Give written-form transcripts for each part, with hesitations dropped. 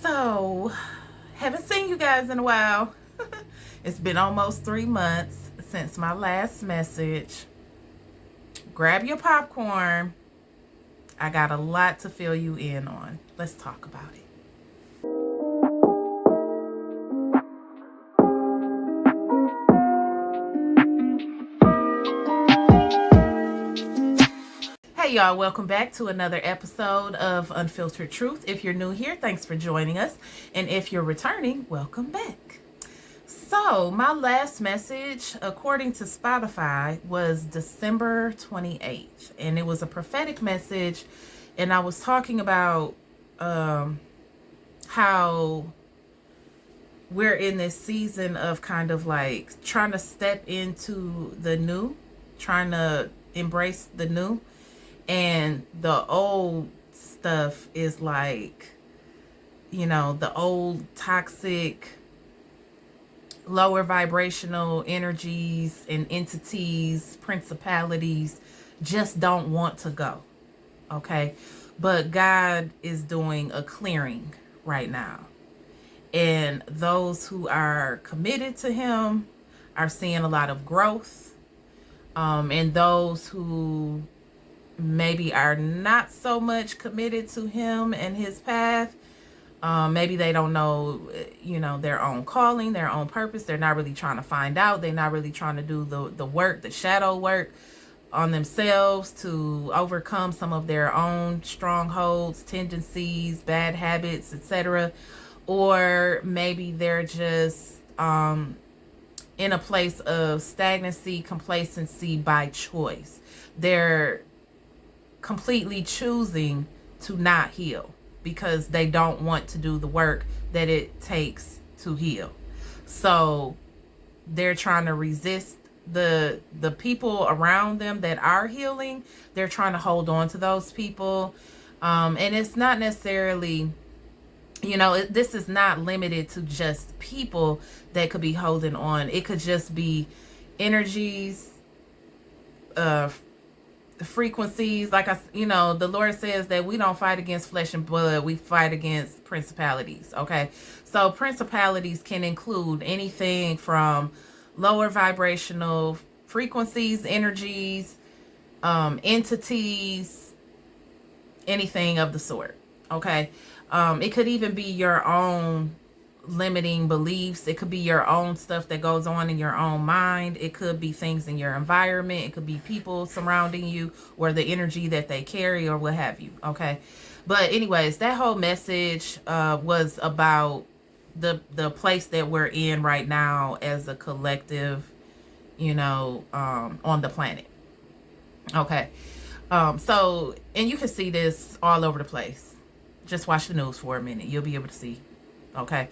So, haven't seen you guys in a while. It's been almost 3 months since my last message. Grab your popcorn. I got a lot to fill you in on. Let's talk about it. Hey y'all, welcome back to another episode of Unfiltered Truth. If you're new here, thanks for joining us. And if you're returning, welcome back. So, my last message, according to Spotify, was December 28th. And it was a prophetic message. And I was talking about how we're in this season of kind of like trying to step into the new, trying to embrace the new. And the old stuff is like, the old toxic, lower vibrational energies and entities, principalities just don't want to go. Okay. But God is doing a clearing right now. And those who are committed to Him are seeing a lot of growth. And those who maybe are not so much committed to Him and His path, maybe they don't know, their own calling, their own purpose. They're not really trying to find out. They're not really trying to do the work, the shadow work on themselves to overcome some of their own strongholds, tendencies, bad habits, etc. Or maybe they're just in a place of stagnancy, complacency by choice. They're completely choosing to not heal because they don't want to do the work that it takes to heal. So they're trying to resist the people around them that are healing. They're trying to hold on to those people. And it's not necessarily, this is not limited to just people that could be holding on. It could just be energies, frequencies. Like the Lord says that we don't fight against flesh and blood, we fight against principalities. Okay, so principalities can include anything from lower vibrational frequencies, energies, entities, anything of the sort. Okay, it could even be your own limiting beliefs. It could be your own stuff that goes on in your own mind. It could be things in your environment. It could be people surrounding you or the energy that they carry or what have you. Okay, but anyways, that whole message was about the place that we're in right now as a collective, on the planet. Okay, so, and you can see this all over the place. Just watch the news for a minute, you'll be able to see. Okay,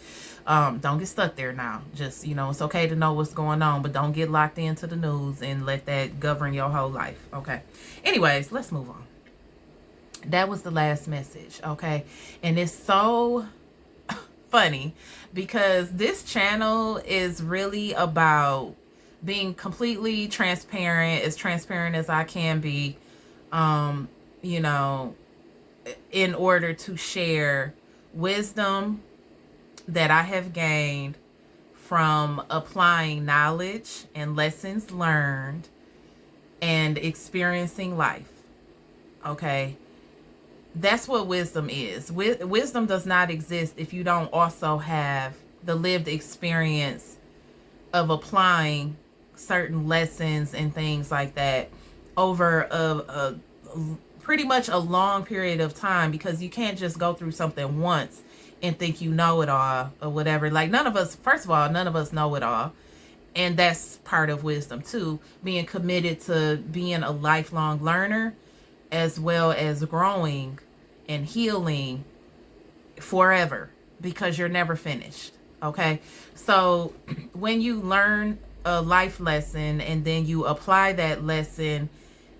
don't get stuck there now. Just, it's okay to know what's going on, but don't get locked into the news and let that govern your whole life. Okay, anyways, let's move on. That was the last message. Okay, and it's so funny because this channel is really about being completely transparent as I can be, in order to share wisdom that I have gained from applying knowledge and lessons learned and experiencing life. Okay, that's what wisdom is. Wisdom does not exist if you don't also have the lived experience of applying certain lessons and things like that over a pretty much a long period of time, because you can't just go through something once and think you know it all or whatever. Like, first of all, none of us know it all. And that's part of wisdom too, being committed to being a lifelong learner as well as growing and healing forever, because you're never finished. Okay, so when you learn a life lesson and then you apply that lesson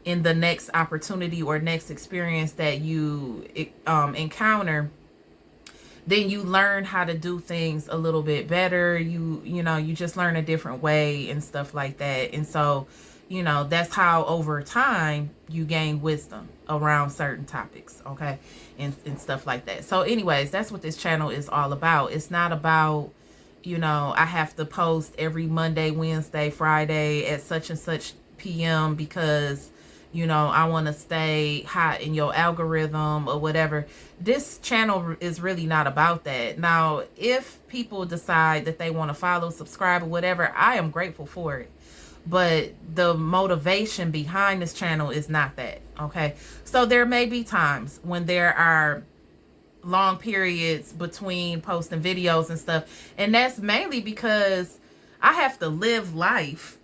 in the next opportunity or next experience that you encounter, then you learn how to do things a little bit better. You just learn a different way and stuff like that. And so you know, that's how over time you gain wisdom around certain topics, okay, and stuff like that. So anyways, that's what this channel is all about. It's not about, you know, I have to post every Monday, Wednesday, Friday at such and such PM because, you know, I want to stay hot in your algorithm or whatever. This channel is really not about that. Now, if people decide that they want to follow, subscribe, or whatever, I am grateful for it. But the motivation behind this channel is not that, okay? So there may be times when there are long periods between posting videos and stuff, and that's mainly because I have to live life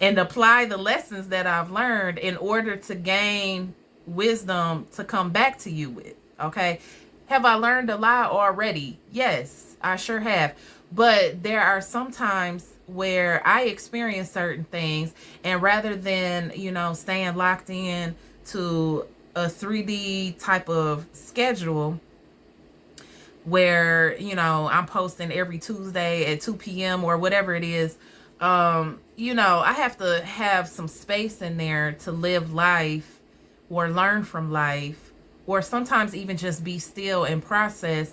and apply the lessons that I've learned in order to gain wisdom to come back to you with, okay? Have I learned a lot already? Yes, I sure have. But there are some times where I experience certain things, and rather than, you know, staying locked in to a 3D type of schedule where, you know, I'm posting every Tuesday at 2 p.m. or whatever it is, you know, I have to have some space in there to live life or learn from life, or sometimes even just be still and process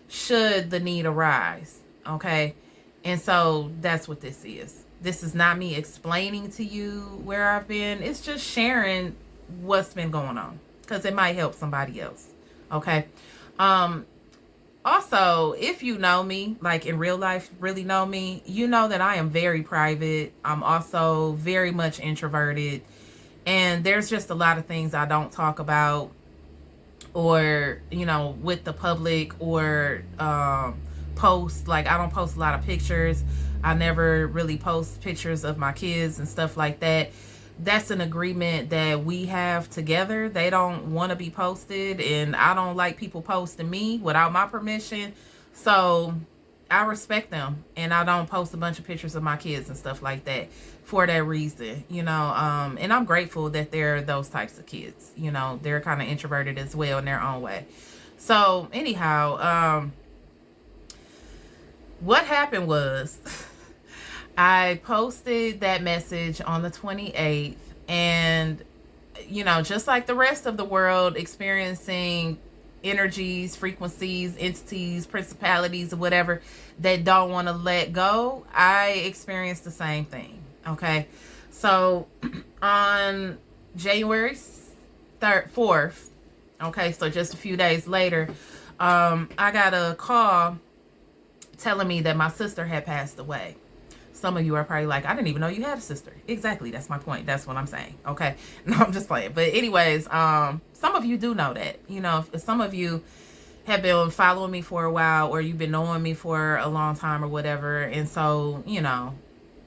should the need arise, okay? And so that's what this is. This is not me explaining to you where I've been. It's just sharing what's been going on because it might help somebody else, okay? Also, if you know me, like in real life, really know me, you know that I am very private. I'm also very much introverted. And there's just a lot of things I don't talk about, or, you know, with the public, or post. Like, I don't post a lot of pictures. I never really post pictures of my kids and stuff like that. That's an agreement that we have together. They don't want to be posted, and I don't like people posting me without my permission. So I respect them, and I don't post a bunch of pictures of my kids and stuff like that for that reason, you know. And I'm grateful that they're those types of kids. You know, they're kind of introverted as well in their own way. So anyhow, what happened was I posted that message on the 28th, and, you know, just like the rest of the world experiencing energies, frequencies, entities, principalities, or whatever that don't want to let go, I experienced the same thing, okay? So on January 4th, okay, so just a few days later, I got a call telling me that my sister had passed away. Some of you are probably like, I didn't even know you had a sister. Exactly. That's my point. That's what I'm saying. Okay. No, I'm just playing. But anyways, some of you do know that. You know, if some of you have been following me for a while, or you've been knowing me for a long time or whatever. And so, you know,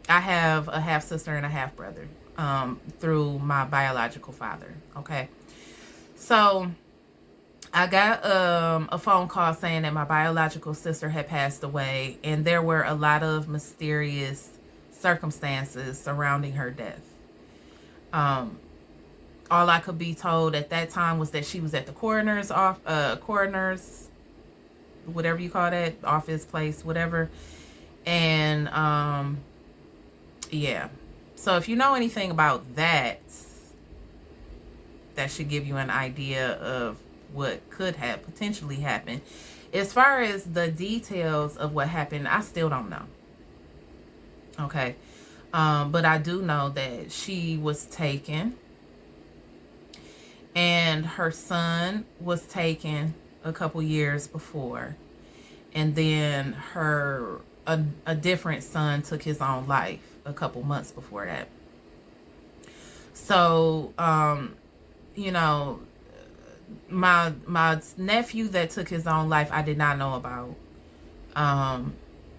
I have a half sister and a half brother through my biological father. Okay. So I got a phone call saying that my biological sister had passed away, and there were a lot of mysterious circumstances surrounding her death. All I could be told at that time was that she was at the coroner's whatever you call that, office, place, whatever. And yeah. So if you know anything about that, that should give you an idea of what could have potentially happened. As far as the details of what happened, I still don't know. Okay. But I do know that she was taken, and her son was taken a couple years before, and then a different son took his own life a couple months before that. So you know, my nephew that took his own life, I did not know about.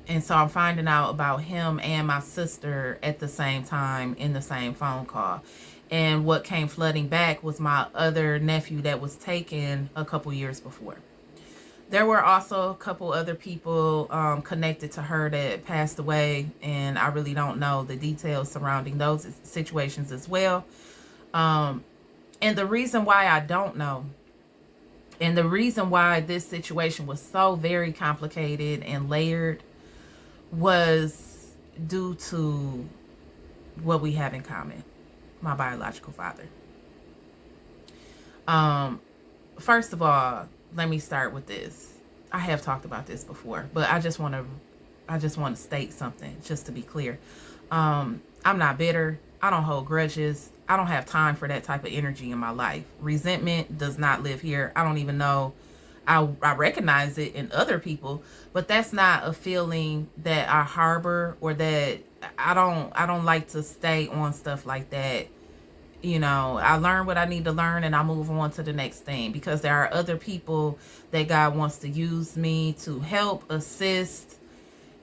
And so I'm finding out about him and my sister at the same time in the same phone call. And what came flooding back was my other nephew that was taken a couple years before. There were also a couple other people connected to her that passed away, and I really don't know the details surrounding those situations as well. And the reason why I don't know, and the reason why this situation was so very complicated and layered, was due to what we have in common. My biological father. Um, First of all, let me start with this. I have talked about this before, but I just want to state something just to be clear. I'm not bitter. I don't hold grudges. I don't have time for that type of energy in my life. Resentment does not live here. I don't even know. I recognize it in other people, but that's not a feeling that I harbor, or that I don't like to stay on stuff like that. I learn what I need to learn and I move on to the next thing, because there are other people that God wants to use me to help, assist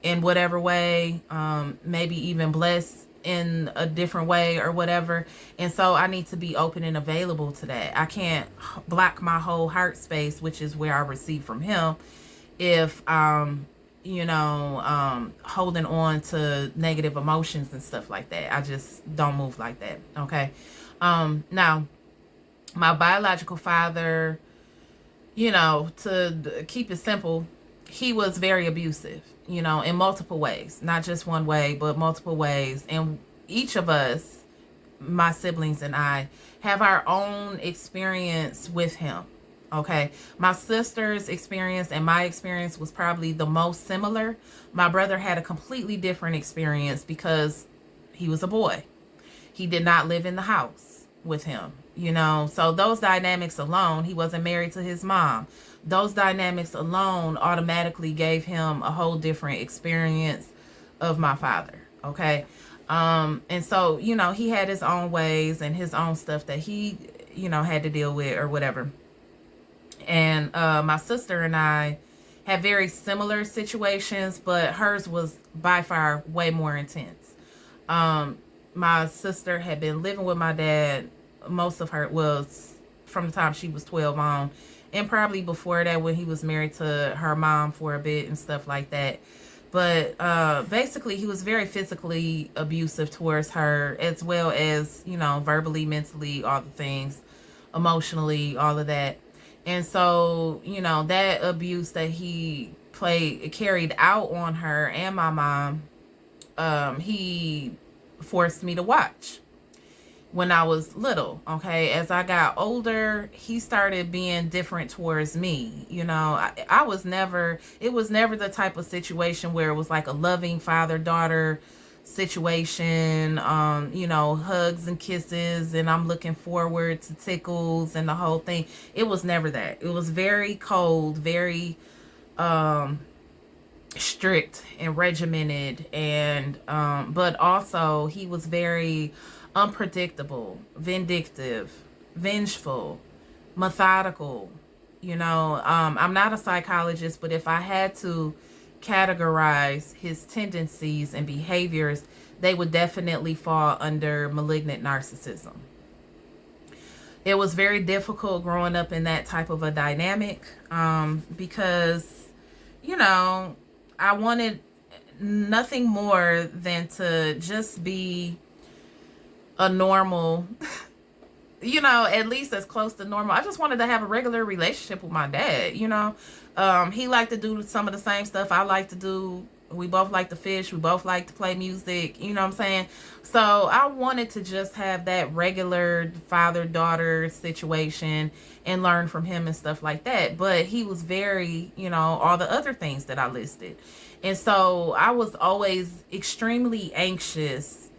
in whatever way, maybe even bless in a different way or whatever. And so I need to be open and available to that. I can't block my whole heart space, which is where I receive from Him, if holding on to negative emotions and stuff like that. I just don't move like that. Okay. Now, my biological father, to keep it simple, he was very abusive, in multiple ways, not just one way, but multiple ways. And each of us, my siblings and I, have our own experience with him. Okay. My sister's experience and my experience was probably the most similar. My brother had a completely different experience because he was a boy. He did not live in the house with him, so those dynamics alone, he wasn't married to his mom. Those dynamics alone automatically gave him a whole different experience of my father. Okay. And so, he had his own ways and his own stuff that he, had to deal with or whatever. And my sister and I had very similar situations, but hers was by far way more intense. My sister had been living with my dad most of her was from the time she was 12 on, and probably before that when he was married to her mom for a bit and stuff like that. But basically he was very physically abusive towards her, as well as, verbally, mentally, all the things, emotionally, all of that. And so, that abuse that he carried out on her and my mom, he forced me to watch when I was little. Okay. As I got older, he started being different towards me. I was never, it was never the type of situation where it was like a loving father-daughter situation, hugs and kisses, and I'm looking forward to tickles and the whole thing. It was never that. It was very cold, very, strict and regimented, and but also he was very unpredictable, vindictive, vengeful, methodical. I'm not a psychologist, but if I had to categorize his tendencies and behaviors, they would definitely fall under malignant narcissism. It was very difficult growing up in that type of a dynamic, because I wanted nothing more than to just be a normal, at least as close to normal. I just wanted to have a regular relationship with my dad. He liked to do some of the same stuff I like to do. We both like to fish. We both like to play music. You know what I'm saying? So I wanted to just have that regular father-daughter situation and learn from him and stuff like that. But he was very, all the other things that I listed. And so I was always extremely anxious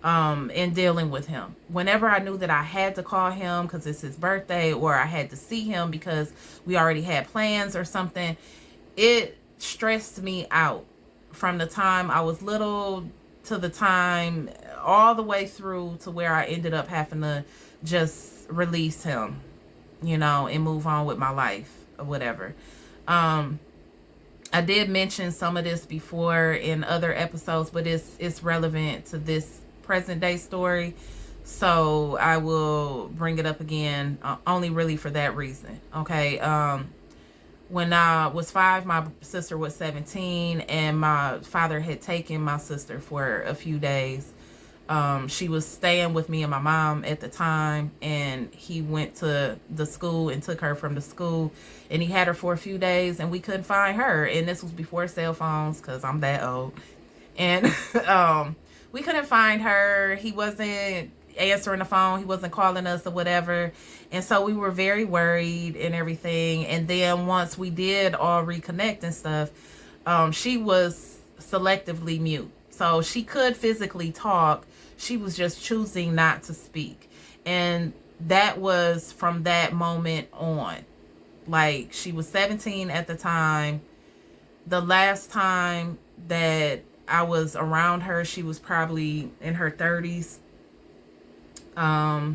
in dealing with him. Whenever I knew that I had to call him because it's his birthday, or I had to see him because we already had plans or something, it stressed me out from the time I was little to the time all the way through to where I ended up having to just release him, and move on with my life or whatever. I did mention some of this before in other episodes, but it's relevant to this present day story, so I will bring it up again, only really for that reason. Okay. When I was 5, my sister was 17, and my father had taken my sister for a few days. She was staying with me and my mom at the time, and he went to the school and took her from the school, and he had her for a few days, and we couldn't find her. And this was before cell phones, because I'm that old. And we couldn't find her. He wasn't answering the phone. He wasn't calling us or whatever. And so we were very worried and everything. And then once we did all reconnect and stuff, she was selectively mute. So she could physically talk. She was just choosing not to speak. And that was from that moment on. Like, she was 17 at the time. The last time that I was around her, she was probably in her 30s. No,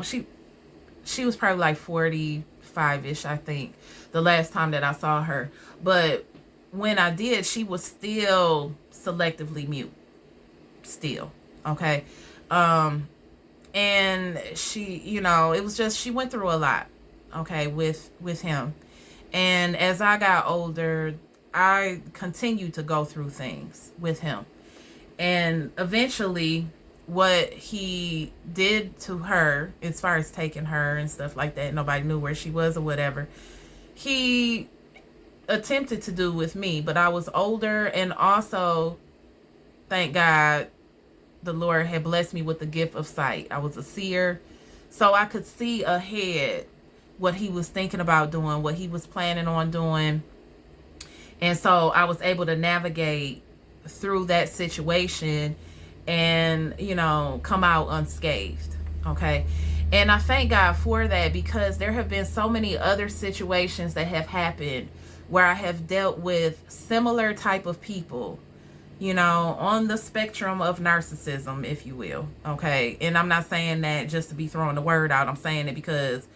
she was probably like 45-ish, I think, the last time that I saw her. But when I did, she was still selectively mute. Still. Okay. And she, it was just, she went through a lot, okay, with him. And as I got older, I continued to go through things with him. And eventually, what he did to her, as far as taking her and stuff like that, nobody knew where she was or whatever, he attempted to do with me. But I was older, and also, thank God, the Lord had blessed me with the gift of sight. I was a seer, so I could see ahead what he was thinking about doing, what he was planning on doing. And so I was able to navigate through that situation and, come out unscathed. Okay. And I thank God for that, because there have been so many other situations that have happened where I have dealt with similar type of people, on the spectrum of narcissism, if you will. Okay. And I'm not saying that just to be throwing the word out. I'm saying it because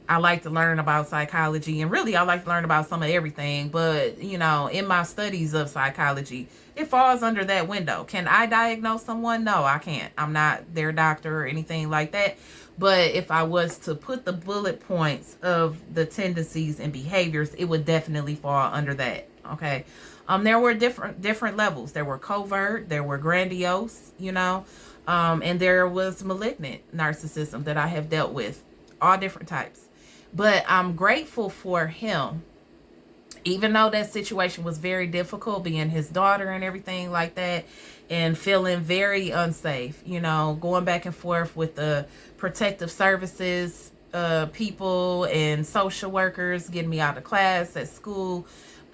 I like to learn about psychology, and really I like to learn about some of everything. But, in my studies of psychology, it falls under that window. Can I diagnose someone? No, I can't. I'm not their doctor or anything like that. But if I was to put the bullet points of the tendencies and behaviors, it would definitely fall under that. Okay. There were different levels. There were covert, there were grandiose, and there was malignant narcissism that I have dealt with, all different types. But I'm grateful for him, even though that situation was very difficult, being his daughter and everything like that, and feeling very unsafe, going back and forth with the protective services people and social workers, getting me out of class at school,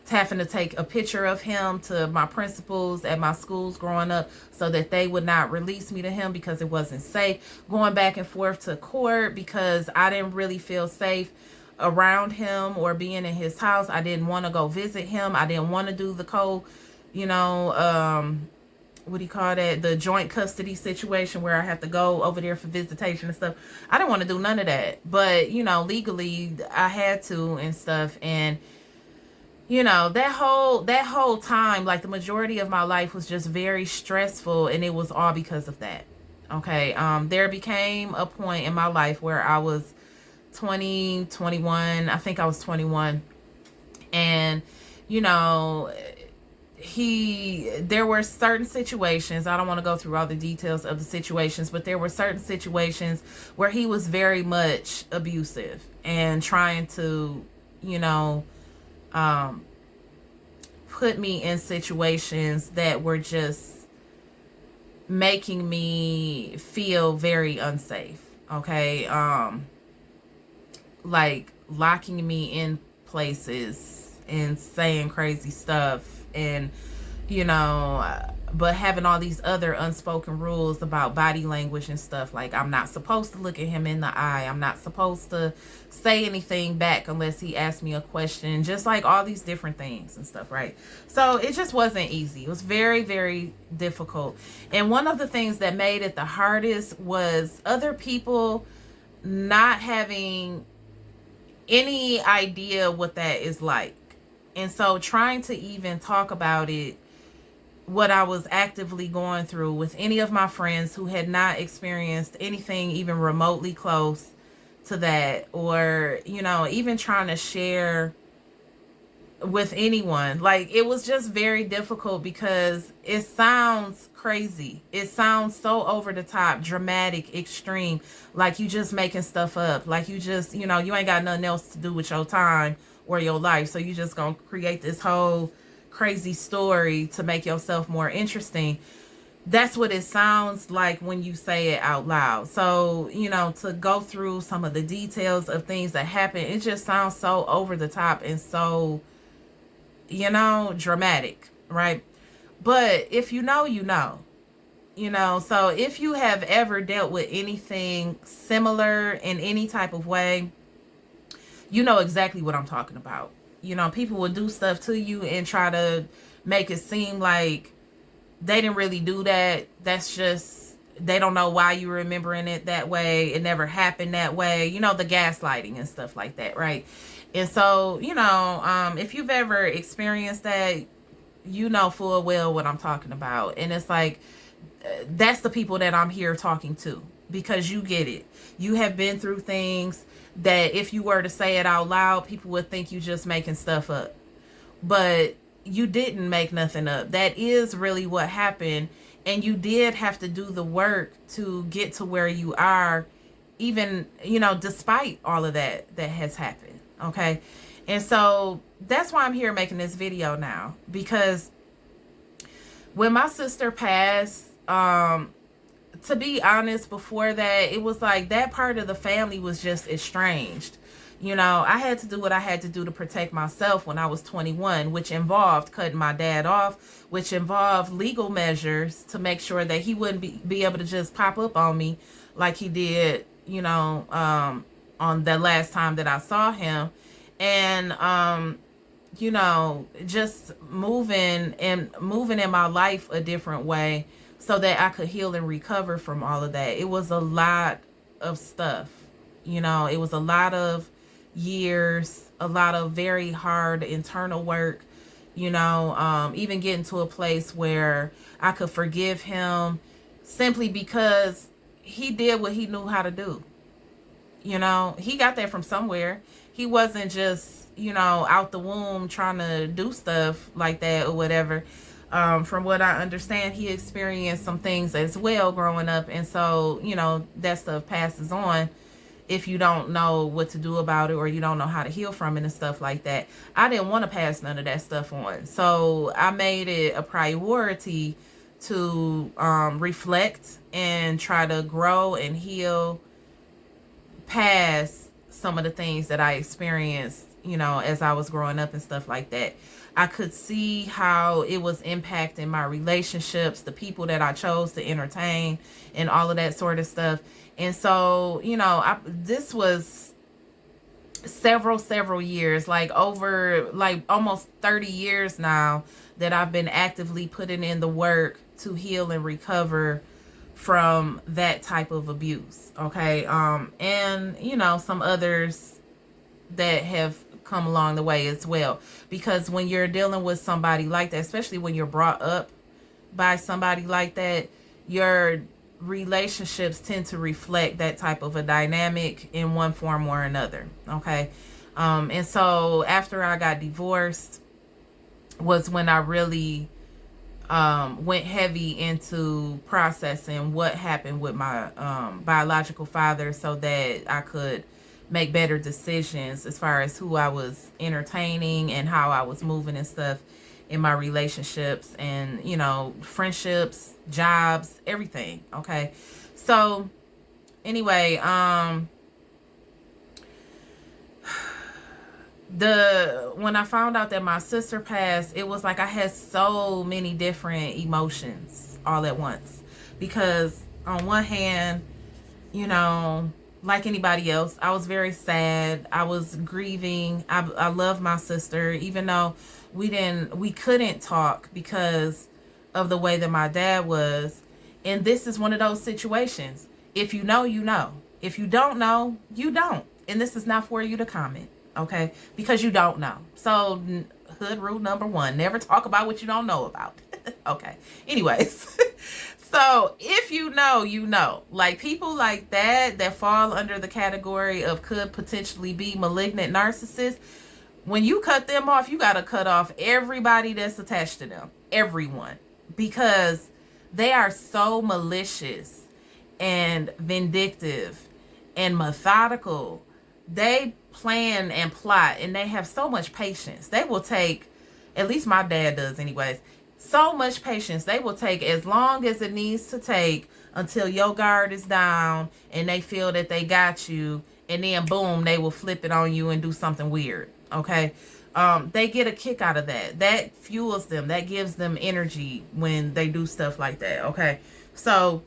having to take a picture of him to my principals at my schools growing up so that they would not release me to him because it wasn't safe, going back and forth to court because I didn't really feel safe around him or being in his house. I didn't want to go visit him. I didn't want to do the what do you call that? The joint custody situation where I have to go over there for visitation and stuff. I didn't want to do none of that. But, legally I had to and stuff. And that whole time, like the majority of my life was just very stressful, and it was all because of that. Okay. There became a point in my life where I was 20, 21. I think I was 21. And, there were certain situations, I don't want to go through all the details of the situations, but there were certain situations where he was very much abusive and trying to, put me in situations that were just making me feel very unsafe. Okay. Like locking me in places and saying crazy stuff, and but having all these other unspoken rules about body language and stuff. Like, I'm not supposed to look at him in the eye. I'm not supposed to say anything back unless he asks me a question. Just like all these different things and stuff, right? So it just wasn't easy. It was very, very difficult. And one of the things that made it the hardest was other people not having any idea what that is like. And so trying to even talk about it, what I was actively going through, with any of my friends who had not experienced anything even remotely close to that, or, even trying to share with anyone. Like, it was just very difficult because it sounds crazy. It sounds so over the top, dramatic, extreme, like you just making stuff up, like you just, you ain't got nothing else to do with your time or your life, so you just gonna create this whole crazy story to make yourself more interesting. That's what it sounds like when you say it out loud. So, to go through some of the details of things that happen, it just sounds so over the top and so, dramatic, right? But if you know, you know. So if you have ever dealt with anything similar in any type of way, you know exactly what I'm talking about. People will do stuff to you and try to make it seem like they didn't really do that. That's just, they don't know why you're remembering it that way. It never happened that way. The gaslighting and stuff like that, right? And so, if you've ever experienced that, you know full well what I'm talking about. And it's like, that's the people that I'm here talking to, because you get it. You have been through things that if you were to say it out loud, people would think you just making stuff up. But you didn't make nothing up. That is really what happened. And you did have to do the work to get to where you are, even, despite all of that has happened. Okay. And so that's why I'm here making this video now, because when my sister passed, to be honest, before that, it was like that part of the family was just estranged. I had to do what I had to do to protect myself when I was 21, which involved cutting my dad off, which involved legal measures to make sure that he wouldn't be able to just pop up on me like he did, on the last time that I saw him. And, just moving in my life a different way so that I could heal and recover from all of that. It was a lot of stuff. It was a lot of years, a lot of very hard internal work, even getting to a place where I could forgive him simply because he did what he knew how to do. He got that from somewhere. He wasn't just, out the womb trying to do stuff like that or whatever. From what I understand, he experienced some things as well growing up. And so, that stuff passes on if you don't know what to do about it or you don't know how to heal from it and stuff like that. I didn't want to pass none of that stuff on. So I made it a priority to reflect and try to grow and heal past some of the things that I experienced, as I was growing up and stuff like that. I could see how it was impacting my relationships, the people that I chose to entertain, and all of that sort of stuff. And so, this was several years, like over like almost 30 years now, that I've been actively putting in the work to heal and recover from that type of abuse. Okay. And some others that have come along the way as well, because when you're dealing with somebody like that, especially when you're brought up by somebody like that, your relationships tend to reflect that type of a dynamic in one form or another. Okay. And so after I got divorced was when I really went heavy into processing what happened with my biological father, so that I could make better decisions as far as who I was entertaining and how I was moving and stuff in my relationships and, friendships, jobs, everything. Okay. So anyway, when I found out that my sister passed, it was like I had so many different emotions all at once, because on one hand, like anybody else, I was very sad. I was grieving. I love my sister, even though we couldn't talk because of the way that my dad was. And this is one of those situations. If you know, you know. If you don't know, you don't. And this is not for you to comment, okay? Because you don't know. So hood rule number 1, never talk about what you don't know about. Okay. Anyways. So if you know, you know. Like people like that fall under the category of could potentially be malignant narcissists. When you cut them off, you got to cut off everybody that's attached to them. Everyone. Because they are so malicious and vindictive and methodical. They plan and plot, and they have so much patience. They will take At least my dad does, anyways. So much patience. They will take as long as it needs to take until your guard is down and they feel that they got you, and then boom, they will flip it on you and do something weird. Okay. They get a kick out of that. That fuels them. That gives them energy when they do stuff like that. Okay. So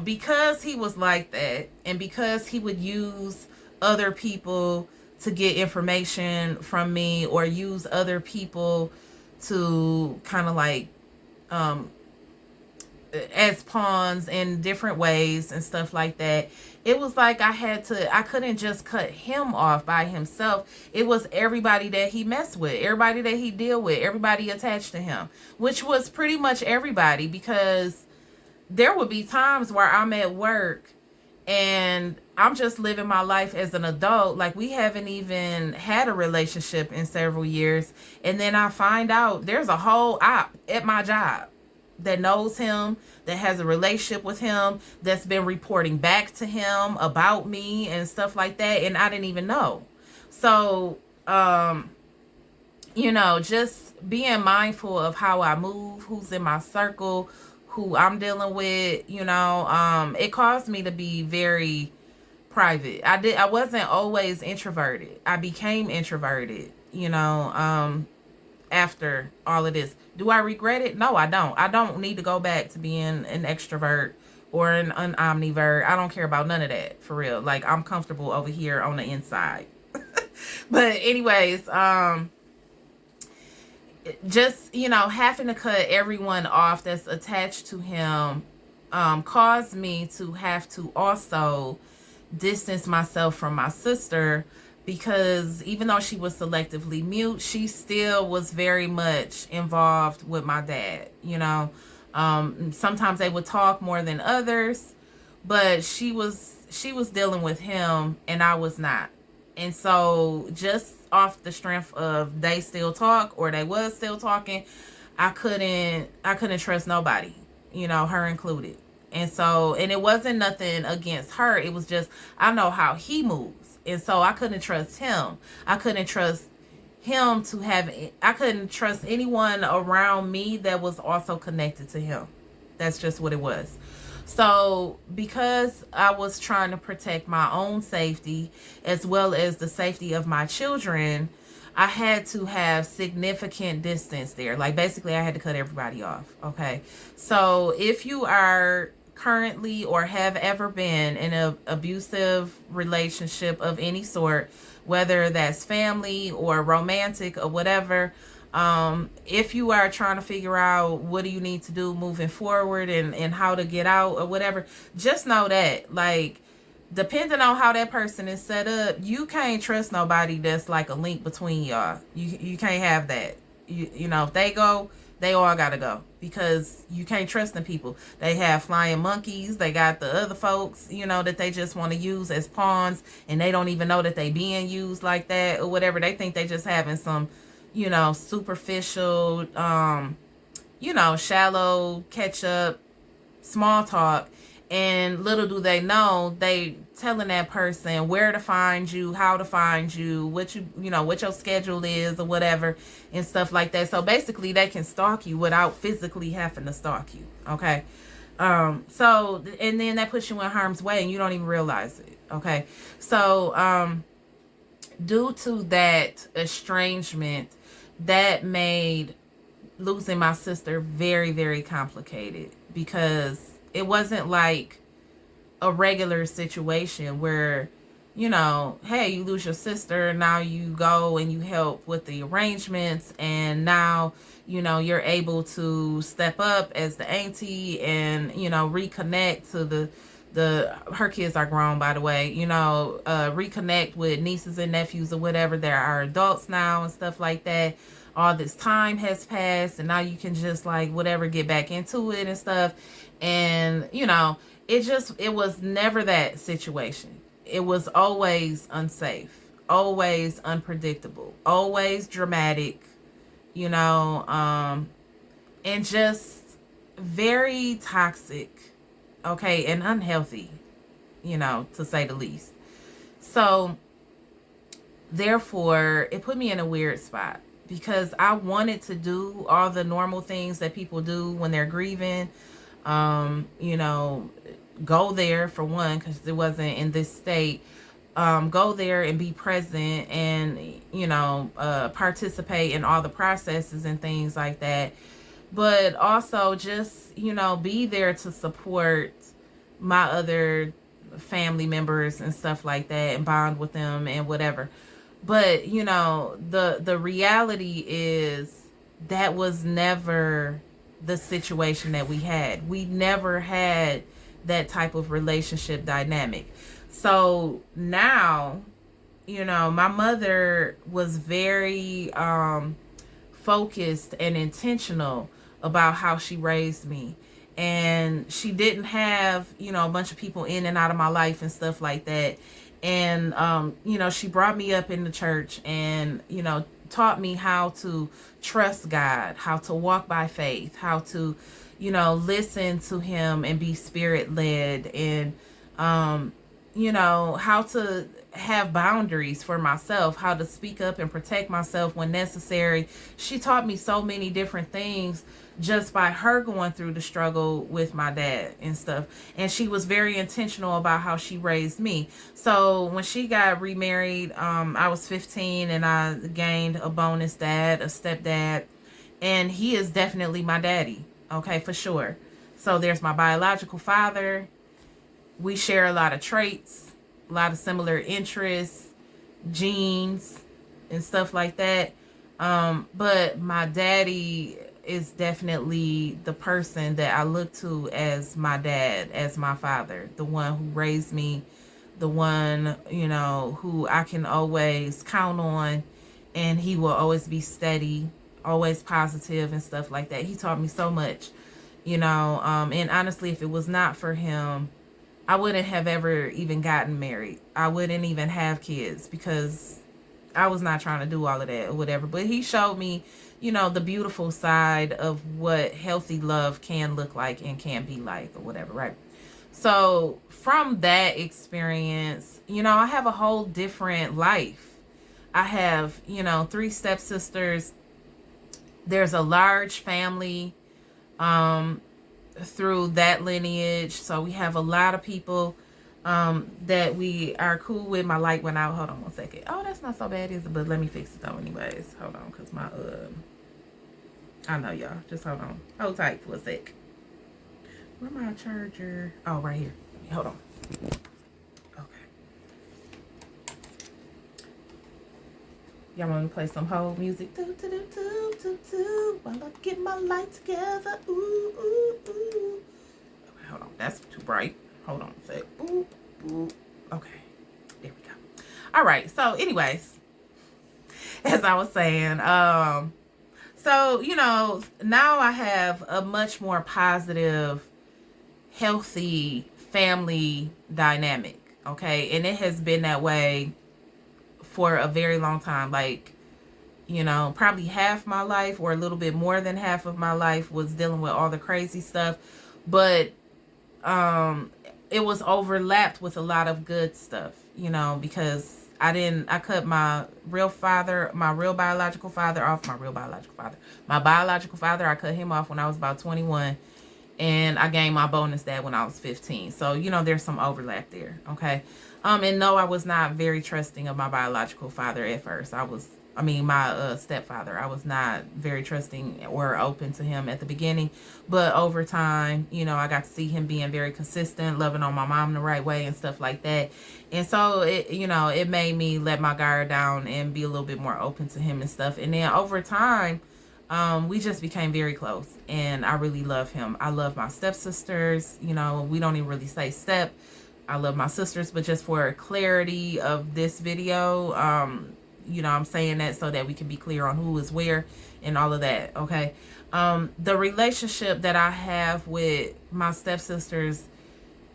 because he was like that, and because he would use other people to get information from me, or use other people to kind of like um as pawns in different ways and stuff like that, it was like I couldn't just cut him off by himself. It was everybody that he messed with, everybody that he deal with, everybody attached to him, which was pretty much everybody, because there would be times where I'm at work and I'm just living my life as an adult. Like, we haven't even had a relationship in several years. And then I find out there's a whole op at my job that knows him, that has a relationship with him, that's been reporting back to him about me and stuff like that. And I didn't even know. So, just being mindful of how I move, who's in my circle, who I'm dealing with, it caused me to be very private. I wasn't always introverted. I became introverted, after all of this. Do I regret it? No, I don't. I don't need to go back to being an extrovert or an omnivert. I don't care about none of that, for real. Like, I'm comfortable over here on the inside. But anyways, just having to cut everyone off that's attached to him caused me to have to also distance myself from my sister, because even though she was selectively mute, she still was very much involved with my dad. Sometimes they would talk more than others, but she was dealing with him and I was not. And so, just off the strength of they still talk, or they was still talking, I couldn't trust nobody, her included. And so, and it wasn't nothing against her. It was just, I know how he moves. And so I couldn't trust him. I couldn't trust I couldn't trust anyone around me that was also connected to him. That's just what it was. So, because I was trying to protect my own safety as well as the safety of my children, I had to have significant distance there. Like, basically, I had to cut everybody off. Okay. So, if you are currently or have ever been in an abusive relationship of any sort, whether that's family or romantic or whatever, if you are trying to figure out what do you need to do moving forward and how to get out or whatever, just know that, like, depending on how that person is set up, you can't trust nobody that's like a link between y'all. You can't have that. If they go, they all gotta go, because you can't trust them people. They have flying monkeys. They got the other folks, that they just want to use as pawns, and they don't even know that they being used like that or whatever. They think they just having some, superficial, shallow catch up, small talk. And little do they know, they telling that person where to find you, how to find you, what your schedule is or whatever and stuff like that. So basically they can stalk you without physically having to stalk you. Okay. So, and then that puts you in harm's way and you don't even realize it. Okay. So, due to that estrangement, that made losing my sister very, very complicated, because it wasn't like a regular situation where, hey, you lose your sister, now you go and you help with the arrangements, and now, you're able to step up as the auntie and, reconnect to her kids are grown, by the way, reconnect with nieces and nephews or whatever. There are adults now and stuff like that. All this time has passed, and now you can just like whatever get back into it and stuff. And it was never that situation. It was always unsafe, always unpredictable, always dramatic, and just very toxic, okay, and unhealthy, to say the least. So therefore, it put me in a weird spot, because I wanted to do all the normal things that people do when they're grieving. You know, go there for one, because it wasn't in this state. Go there and be present and, you know, participate in all the processes and things like that. But also just, you know, be there to support my other family members and stuff like that and bond with them and whatever. But, you know, the reality is that was never the situation that we had. We never had that type of relationship dynamic. So now, you know, my mother was very focused and intentional about how she raised me. And she didn't have, you know, a bunch of people in and out of my life and stuff like that. And, you know, she brought me up in the church and, you know, taught me how to trust God, how to walk by faith, how to, you know, listen to him and be spirit led, and, you know, how to have boundaries for myself, how to speak up and protect myself when necessary. She taught me so many different things just by her going through the struggle with my dad and stuff. And she was very intentional about how she raised me. So when she got remarried, I was 15 and I gained a bonus dad, a stepdad, and he is definitely my daddy. Okay, for sure. So there's my biological father. We share a lot of traits, a lot of similar interests, genes, and stuff like that. But my daddy is definitely the person that I look to as my dad, as my father, the one who raised me, the one, you know, who I can always count on, and he will always be steady, always positive and stuff like that. He taught me so much, you know, and honestly, if it was not for him, I wouldn't have ever even gotten married. I wouldn't even have kids because I was not trying to do all of that or whatever. But he showed me, you know, the beautiful side of what healthy love can look like and can be like or whatever, right? So from that experience, you know, I have a whole different life. I have, you know, 3 stepsisters. There's a large family through that lineage. So we have a lot of people that we are cool with. My light went out. Hold on one second. Oh, that's not so bad, is it? But let me fix it though anyways. Hold on, because my I know y'all. Just hold on. Hold tight for a sec. Where my charger? Oh, right here. Hold on. Okay. Y'all want me to play some whole music? Do, do, do, do, do, do, while I get my light together. Ooh, ooh, ooh. Okay, hold on. That's too bright. Hold on a sec. Ooh, ooh. Okay. There we go. All right. So, anyways, as I was saying, so, you know, now I have a much more positive, healthy family dynamic, okay? And it has been that way for a very long time. Like, you know, probably half my life or a little bit more than half of my life was dealing with all the crazy stuff. But it was overlapped with a lot of good stuff, you know, because I cut my real biological father off. My biological father, I cut him off when I was about 21. And I gained my bonus dad when I was 15. So, you know, there's some overlap there. Okay. And no, I was not very trusting of my biological father at first. My stepfather. I was not very trusting or open to him at the beginning. But over time, you know, I got to see him being very consistent, loving on my mom the right way and stuff like that. And so, it made me let my guard down and be a little bit more open to him and stuff. And then over time, we just became very close, and I really love him. I love my stepsisters. You know, we don't even really say step. I love my sisters, but just for clarity of this video, you know, I'm saying that so that we can be clear on who is where and all of that, okay? The relationship that I have with my stepsisters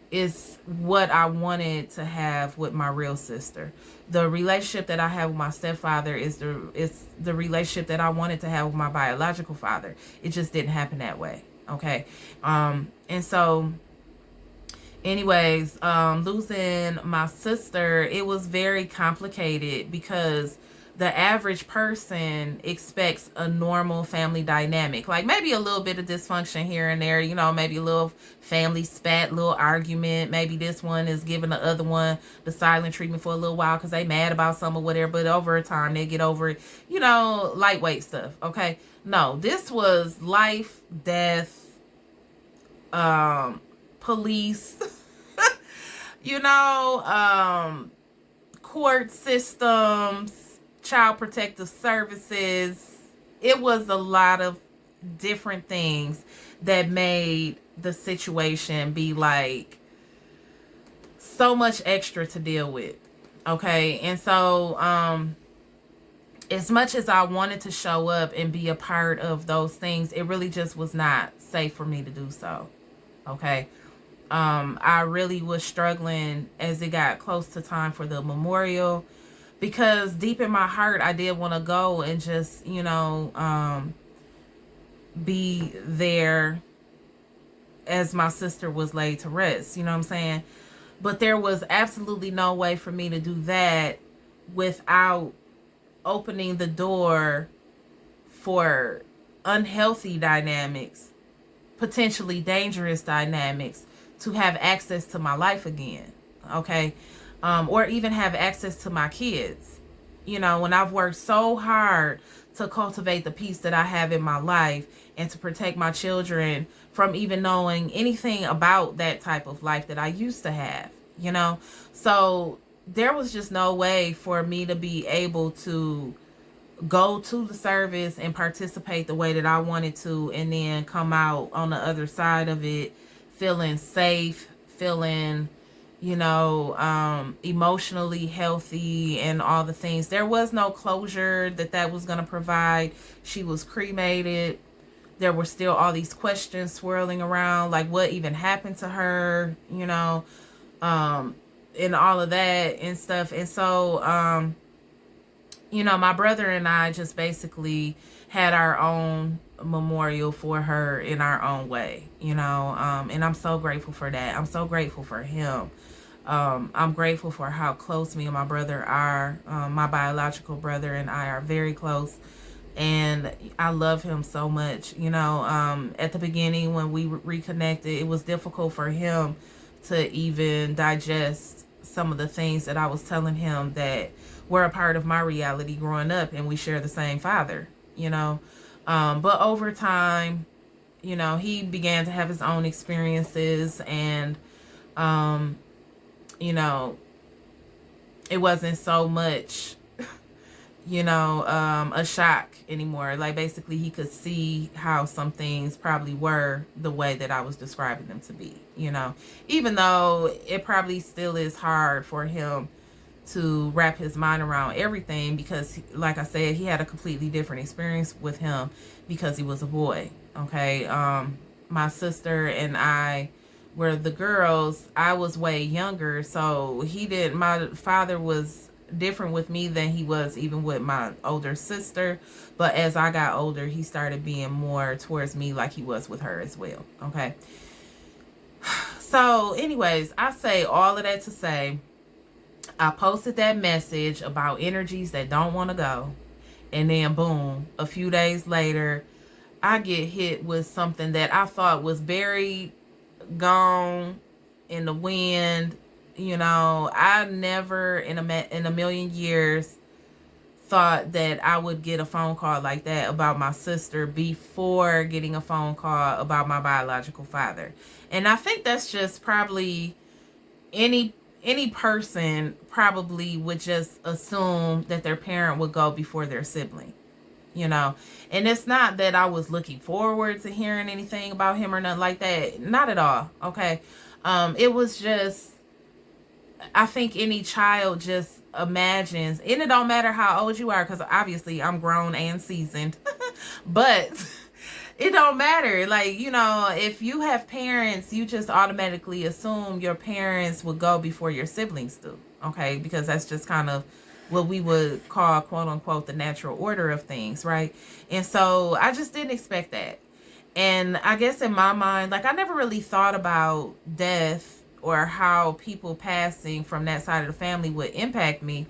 is what I wanted to have with my real sister. The relationship that I have with my stepfather is the relationship that I wanted to have with my biological father. It just didn't happen that way, okay? And so, anyways, losing my sister, it was very complicated because the average person expects a normal family dynamic. Like maybe a little bit of dysfunction here and there, maybe a little family spat, little argument. Maybe this one is giving the other one the silent treatment for a little while because they mad about something or whatever. But over time, they get over it, lightweight stuff. Okay. No, this was life, death, police, you know, court systems, child protective services. It was a lot of different things that made the situation be like so much extra to deal with. Okay. And so, as much as I wanted to show up and be a part of those things, it really just was not safe for me to do so. Okay. I really was struggling as it got close to time for the memorial, because deep in my heart, I did want to go and just, be there as my sister was laid to rest. You know what I'm saying? But there was absolutely no way for me to do that without opening the door for unhealthy dynamics, potentially dangerous dynamics, to have access to my life again. Okay. Or even have access to my kids. When I've worked so hard to cultivate the peace that I have in my life and to protect my children from even knowing anything about that type of life that I used to have, So there was just no way for me to be able to go to the service and participate the way that I wanted to, and then come out on the other side of it feeling safe, feeling, emotionally healthy and all the things. There was no closure that was going to provide. She was cremated. There were still all these questions swirling around, like what even happened to her, and all of that and stuff. And so, my brother and I just basically had our own memorial for her in our own way, and I'm so grateful for that. I'm so grateful for him. I'm grateful for how close me and my brother are. My biological brother and I are very close, and I love him so much. At the beginning when we reconnected, it was difficult for him to even digest some of the things that I was telling him that were a part of my reality growing up, and we share the same father, but over time, he began to have his own experiences, and it wasn't so much a shock anymore. Like basically he could see how some things probably were the way that I was describing them to be, even though it probably still is hard for him to wrap his mind around everything, because like I said, he had a completely different experience with him because he was a boy. Okay. My sister and I were the girls. I was way younger, so my father was different with me than he was even with my older sister. But as I got older, he started being more towards me like he was with her as well. Okay. So anyways, I say all of that to say, I posted that message about energies that don't want to go. And then boom, a few days later, I get hit with something that I thought was buried, gone in the wind. I never in a million years thought that I would get a phone call like that about my sister before getting a phone call about my biological father. And I think that's just probably any person probably would just assume that their parent would go before their sibling, and it's not that I was looking forward to hearing anything about him or nothing like that. Not at all. Okay. It was just, I think any child just imagines, and it don't matter how old you are, because obviously I'm grown and seasoned, but it don't matter. Like, if you have parents, you just automatically assume your parents would go before your siblings do. Okay. Because that's just kind of what we would call, quote unquote, the natural order of things. Right. And so I just didn't expect that. And I guess in my mind, like I never really thought about death or how people passing from that side of the family would impact me.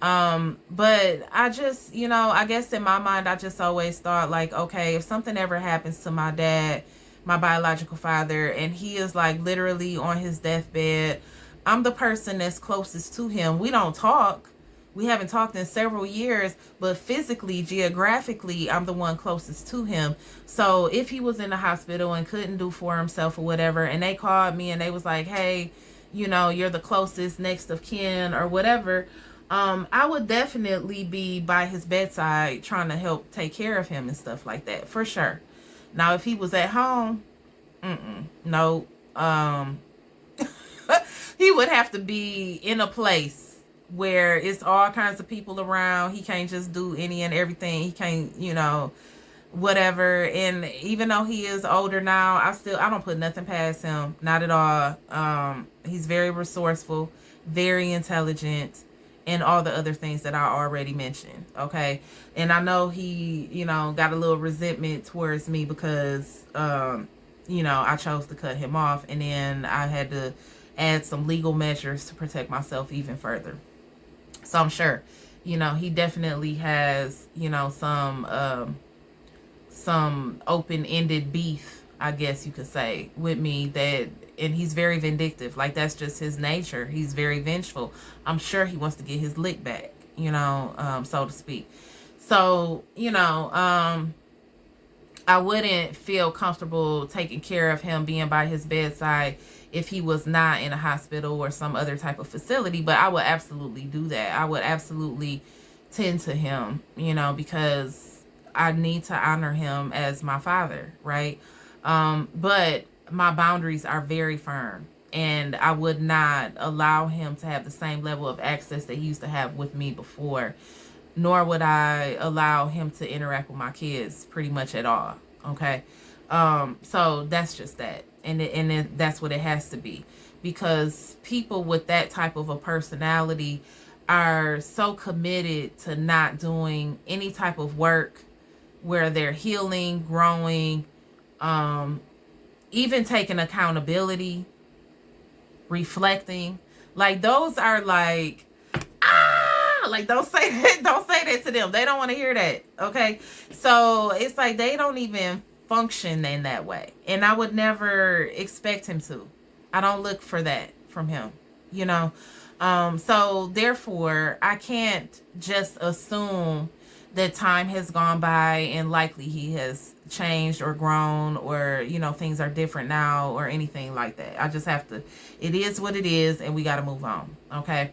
But I just, I guess in my mind, I just always thought like, okay, if something ever happens to my dad, my biological father, and he is like literally on his deathbed, I'm the person that's closest to him. We don't talk. We haven't talked in several years, but physically, geographically, I'm the one closest to him. So if he was in the hospital and couldn't do for himself or whatever, and they called me and they was like, hey, you're the closest next of kin or whatever, I would definitely be by his bedside trying to help take care of him and stuff like that, for sure. Now, if he was at home, no, he would have to be in a place where it's all kinds of people around. He can't just do any and everything. He can't, whatever. And even though he is older now, I don't put nothing past him, not at all. He's very resourceful, very intelligent, and all the other things that I already mentioned. Okay. And I know he, got a little resentment towards me because, I chose to cut him off, and then I had to add some legal measures to protect myself even further. So I'm sure, he definitely has, some open-ended beef, I guess you could say, with me, and he's very vindictive. Like, that's just his nature. He's very vengeful. I'm sure he wants to get his lick back, so to speak. So, I wouldn't feel comfortable taking care of him, being by his bedside, if he was not in a hospital or some other type of facility. But I would absolutely do that. I would absolutely tend to him, because I need to honor him as my father, right? But my boundaries are very firm, and I would not allow him to have the same level of access that he used to have with me before, nor would I allow him to interact with my kids pretty much at all. Okay. So that's just that. And that's what it has to be, because people with that type of a personality are so committed to not doing any type of work where they're healing, growing, even taking accountability, reflecting. Like, those are like, like, don't say that to them. They don't want to hear that. Okay. So it's like they don't even function in that way. And I would never expect him to. I don't look for that from him, so therefore I can't just assume that time has gone by and likely he has changed or grown, or things are different now or anything like that. I just have to, it is what it is, and we got to move on. Okay.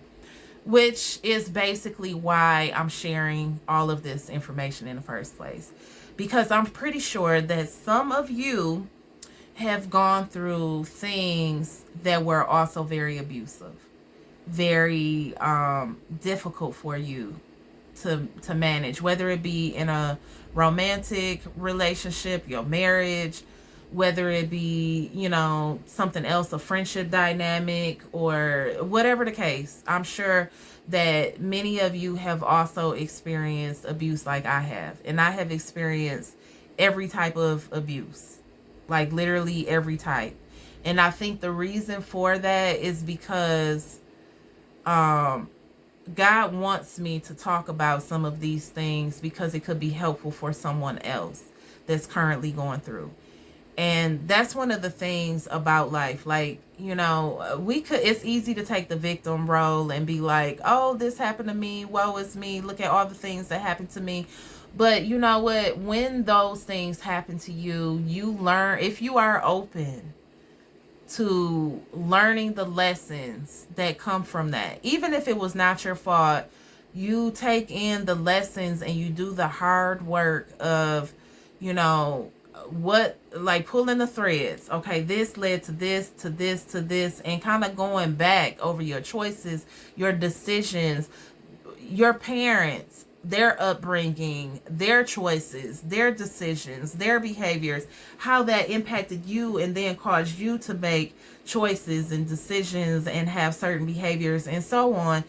Which is basically why I'm sharing all of this information in the first place, because I'm pretty sure that some of you have gone through things that were also very abusive, very difficult for you to manage, whether it be in a romantic relationship, your marriage, whether it be, something else, a friendship dynamic, or whatever the case. I'm sure that many of you have also experienced abuse like I have. And I have experienced every type of abuse, like literally every type. And I think the reason for that is because God wants me to talk about some of these things, because it could be helpful for someone else that's currently going through. And that's one of the things about life. Like, it's easy to take the victim role and be like, oh, this happened to me, woe is me, look at all the things that happened to me. But you know what? When those things happen to you, you learn, if you are open to learning the lessons that come from that, even if it was not your fault, you take in the lessons and you do the hard work of, what, like pulling the threads. Okay, this led to this, to this, to this, and kind of going back over your choices, your decisions, your parents, their upbringing, their choices, their decisions, their behaviors, how that impacted you and then caused you to make choices and decisions and have certain behaviors and so on.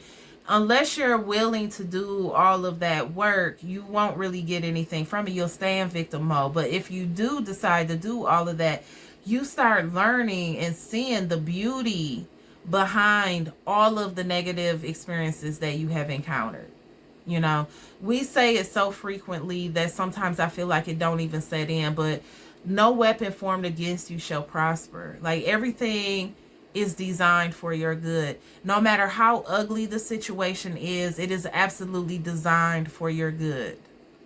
Unless you're willing to do all of that work, you won't really get anything from it. You'll stay in victim mode. But if you do decide to do all of that, you start learning and seeing the beauty behind all of the negative experiences that you have encountered. You know, we say it so frequently that sometimes I feel like it don't even set in, but no weapon formed against you shall prosper. Like everything is designed for your good. No matter how ugly the situation is, it is absolutely designed for your good.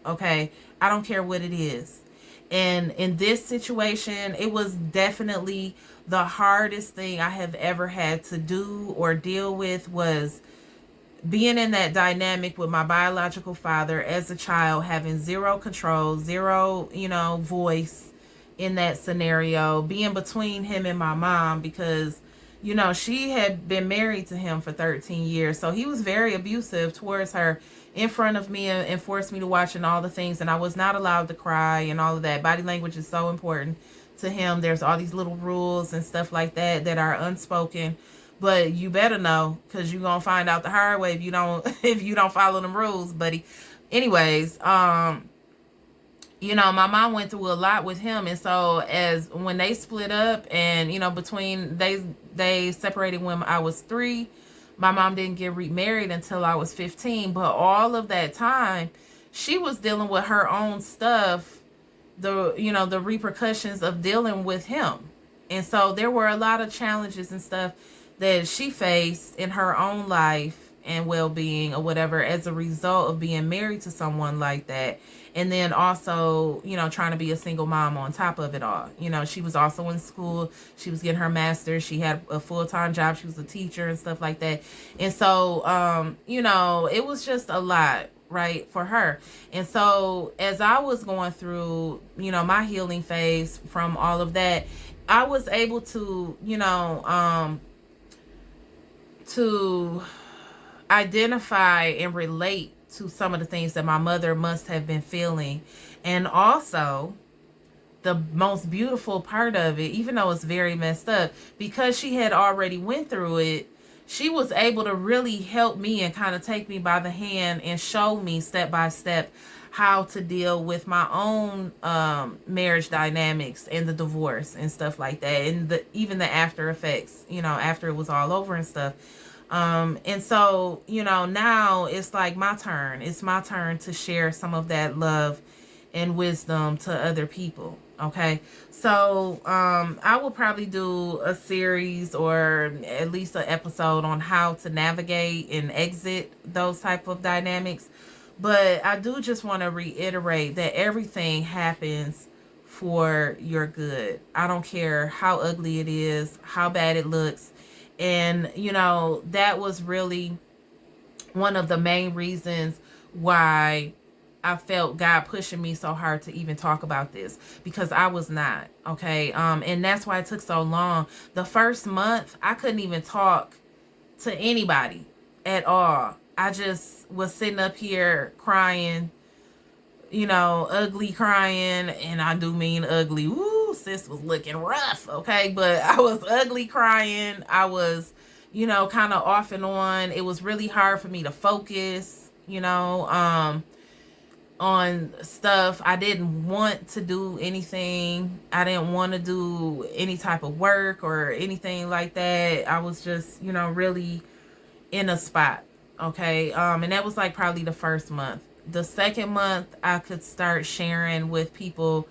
Okay? I don't care what it is. And in this situation, it was definitely the hardest thing I have ever had to do or deal with was being in that dynamic with my biological father as a child, having zero control, zero, voice in that scenario, being between him and my mom because, she had been married to him for 13 years. So he was very abusive towards her in front of me and forced me to watch and all the things. And I was not allowed to cry and all of that. Body language is so important to him. There's all these little rules and stuff like that that are unspoken, but you better know because you're gonna find out the hard way if you don't if you don't follow them rules, buddy. Anyways, my mom went through a lot with him, and so as when they split up and between they separated when I was 3. My mom didn't get remarried until I was 15, but all of that time she was dealing with her own stuff, the repercussions of dealing with him. And so there were a lot of challenges and stuff that she faced in her own life and well-being or whatever as a result of being married to someone like that. And then also, trying to be a single mom on top of it all. She was also in school. She was getting her master's. She had a full-time job. She was a teacher and stuff like that. And so, it was just a lot, right, for her. And so as I was going through, my healing phase from all of that, I was able to, to identify and relate to some of the things that my mother must have been feeling. And also, the most beautiful part of it, even though it's very messed up, because she had already went through it, she was able to really help me and kind of take me by the hand and show me step by step how to deal with my own marriage dynamics and the divorce and stuff like that, and even the after effects, after it was all over and stuff. And so, now it's like my turn. It's my turn to share some of that love and wisdom to other people. Okay. So, I will probably do a series or at least an episode on how to navigate and exit those type of dynamics. But I do just want to reiterate that everything happens for your good. I don't care how ugly it is, how bad it looks. And, that was really one of the main reasons why I felt God pushing me so hard to even talk about this, because I was not, okay? And that's why it took so long. The first month, I couldn't even talk to anybody at all. I just was sitting up here crying, ugly crying, and I do mean ugly. Woo, sis was looking rough, okay? But I was ugly crying. I was, kind of off and on. It was really hard for me to focus, on stuff. I didn't want to do anything. I didn't want to do any type of work or anything like that. I was just, really in a spot. Okay. And that was like probably the first month. The second month, I could start sharing with people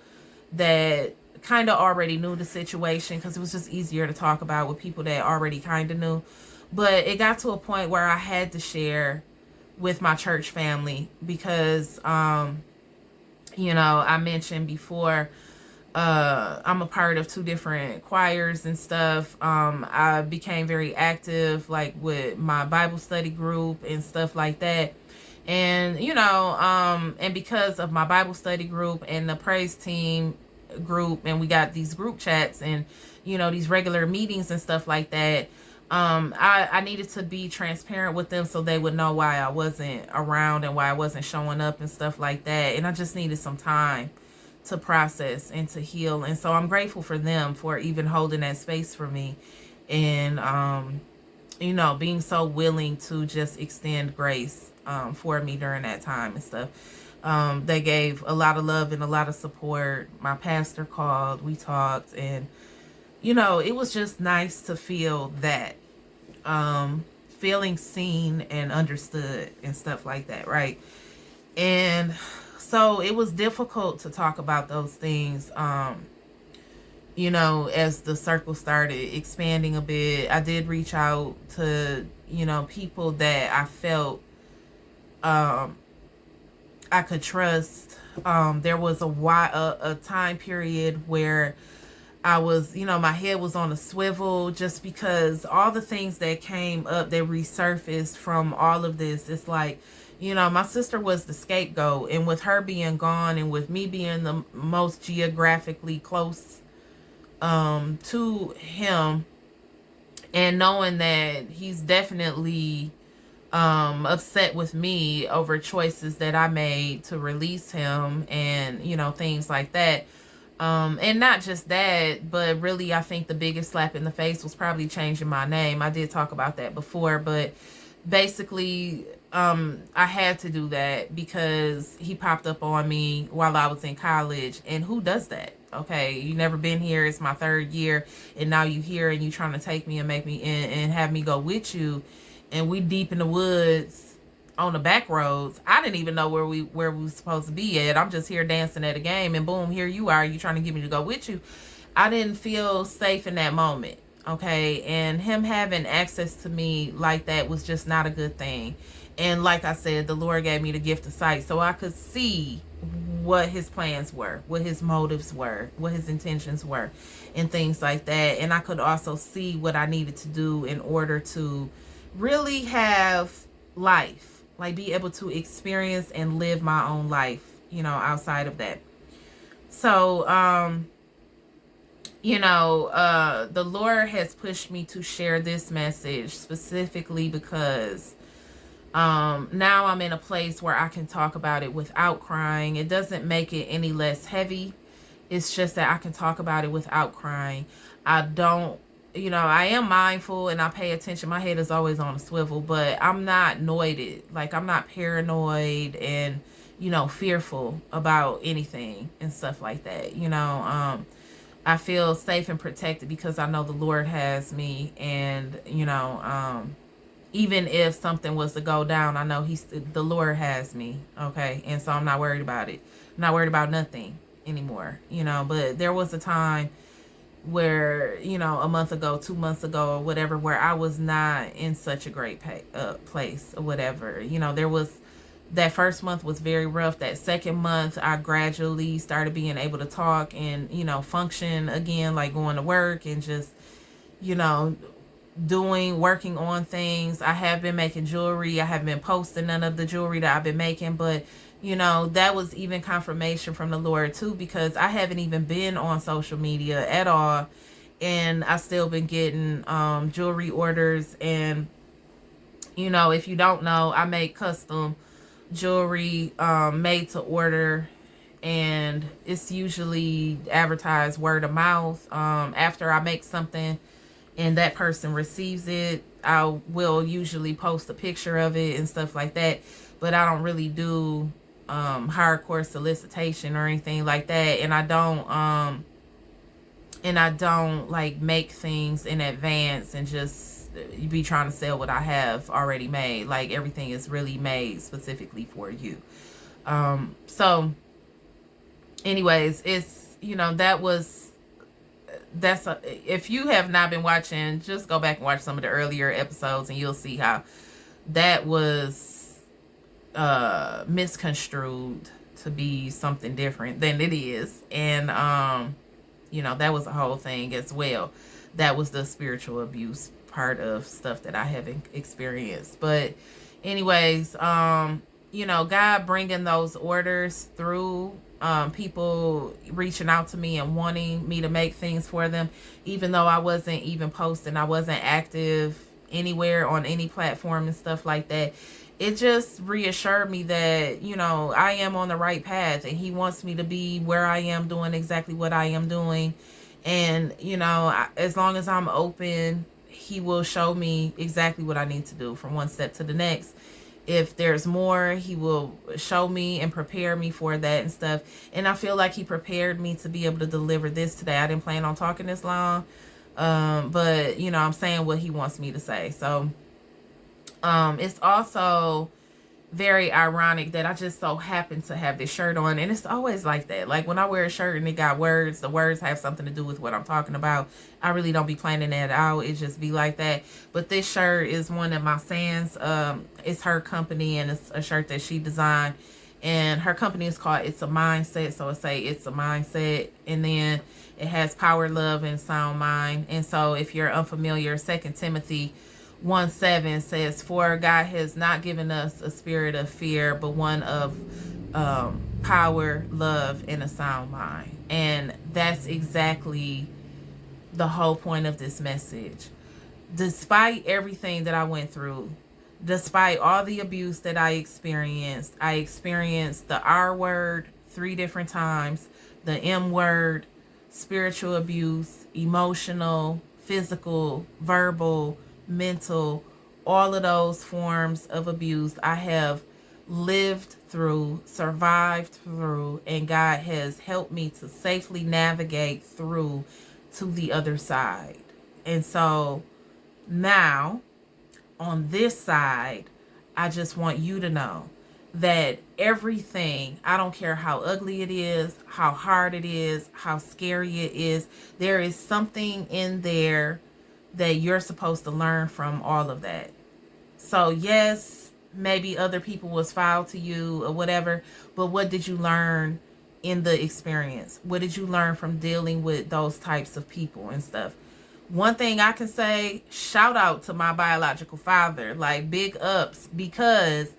that kind of already knew the situation, because it was just easier to talk about with people that already kind of knew. But it got to a point where I had to share with my church family because, I mentioned before, I'm a part of 2 different choirs and stuff. I became very active, like with my Bible study group and stuff like that. And, and because of my Bible study group and the praise team group, and we got these group chats and, these regular meetings and stuff like that, I needed to be transparent with them so they would know why I wasn't around and why I wasn't showing up and stuff like that. And I just needed some time to process and to heal. And so I'm grateful for them for even holding that space for me and, being so willing to just extend grace for me during that time and stuff. They gave a lot of love and a lot of support. My pastor called, we talked, and, it was just nice to feel that, feeling seen and understood and stuff like that, right? And so it was difficult to talk about those things. As the circle started expanding a bit, I did reach out to, people that I felt um, I could trust. There was a time period where I was, my head was on a swivel just because all the things that came up that resurfaced from all of this. It's like, my sister was the scapegoat, and with her being gone and with me being the most geographically close to him, and knowing that he's definitely upset with me over choices that I made to release him, and things like that. And not just that, but really I think the biggest slap in the face was probably changing my name. I did talk about that before, but basically I had to do that because he popped up on me while I was in college, and who does that? Okay, you never been here, it's my 3rd year, and now you here and you trying to take me and make me and have me go with you, and we deep in the woods on the back roads. I didn't even know where we were supposed to be at. I'm just here dancing at a game, and boom, here you are. You trying to get me to go with you. I didn't feel safe in that moment. Okay, and him having access to me like that was just not a good thing. And like I said, the Lord gave me the gift of sight so I could see what his plans were, what his motives were, what his intentions were, and things like that. And I could also see what I needed to do in order to really have life, like be able to experience and live my own life, outside of that. So, the Lord has pushed me to share this message specifically because now I'm in a place where I can talk about it without crying. It doesn't make it any less heavy. It's just that I can talk about it without crying. I don't, I am mindful and I pay attention. My head is always on a swivel, but I'm not noided. Like, I'm not paranoid and, fearful about anything and stuff like that. I feel safe and protected because I know the Lord has me, and, even if something was to go down, I know the Lord has me. Okay. And so I'm not worried about it. I'm not worried about nothing anymore, but there was a time where, a month ago, 2 months ago, or whatever, where I was not in such a great place or whatever. There was, that first month was very rough. That second month, I gradually started being able to talk and, function again, like going to work and just, you know, working on things. I have been making jewelry. I haven't been posting none of the jewelry that I've been making, but that was even confirmation from the Lord too, because I haven't even been on social media at all, and I still been getting jewelry orders. And if you don't know, I make custom jewelry made to order, and it's usually advertised word of mouth. After I make something and that person receives it, I will usually post a picture of it and stuff like that, but I don't really do hardcore solicitation or anything like that. And I don't like make things in advance and just be trying to sell what I have already made. Like, everything is really made specifically for you. So anyways, it's, if you have not been watching, just go back and watch some of the earlier episodes and you'll see how that was misconstrued to be something different than it is. And that was the whole thing as well. That was the spiritual abuse part of stuff that I haven't experienced. But anyways, God bringing those orders through, people reaching out to me and wanting me to make things for them, even though I wasn't even posting, I wasn't active anywhere on any platform and stuff like that. It just reassured me that, I am on the right path, and he wants me to be where I am doing exactly what I am doing. And, as long as I'm open, he will show me exactly what I need to do from one step to the next. If there's more, he will show me and prepare me for that and stuff. And I feel like he prepared me to be able to deliver this today. I didn't plan on talking this long. But you know, I'm saying what he wants me to say. So it's also very ironic that I just so happen to have this shirt on, and it's always like that. Like when I wear a shirt and it got words, the words have something to do with what I'm talking about. I really don't be planning that out. It just be like that. But this shirt is one of my Sans. It's her company, and it's a shirt that she designed. And her company is called It's a Mindset. So it say It's a Mindset, and then it has power, love, and sound mind. And so if you're unfamiliar, 2 Timothy 1:7 says, "For God has not given us a spirit of fear, but one of power, love, and a sound mind." And that's exactly the whole point of this message. Despite everything that I went through, despite all the abuse that I experienced the R word 3 different times, the M word, spiritual abuse, emotional, physical, verbal, mental, all of those forms of abuse I have lived through, survived through, and God has helped me to safely navigate through to the other side. And so now, on this side, I just want you to know that everything, I don't care how ugly it is, how hard it is, how scary it is, there is something in there that you're supposed to learn from all of that. So yes, maybe other people was foul to you or whatever, but what did you learn in the experience? What did you learn from dealing with those types of people and stuff? One thing I can say, shout out to my biological father, like big ups, because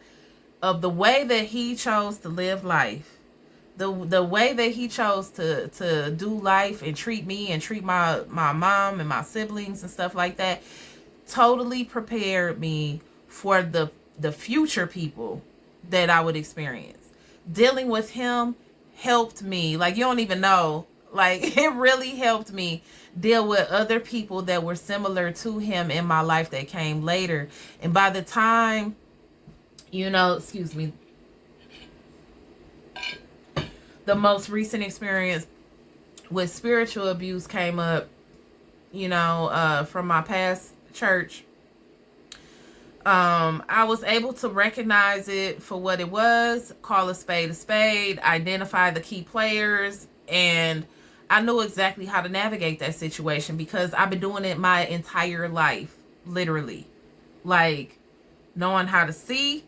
of the way that he chose to live life, the way that he chose to do life and treat me and treat my mom and my siblings and stuff like that, totally prepared me for the future people that I would experience. Dealing with him helped me, like you don't even know, like it really helped me deal with other people that were similar to him in my life that came later. And by the time, excuse me, the most recent experience with spiritual abuse came up, from my past church, I was able to recognize it for what it was, call a spade, identify the key players, and I knew exactly how to navigate that situation because I've been doing it my entire life, literally. Like, knowing how to see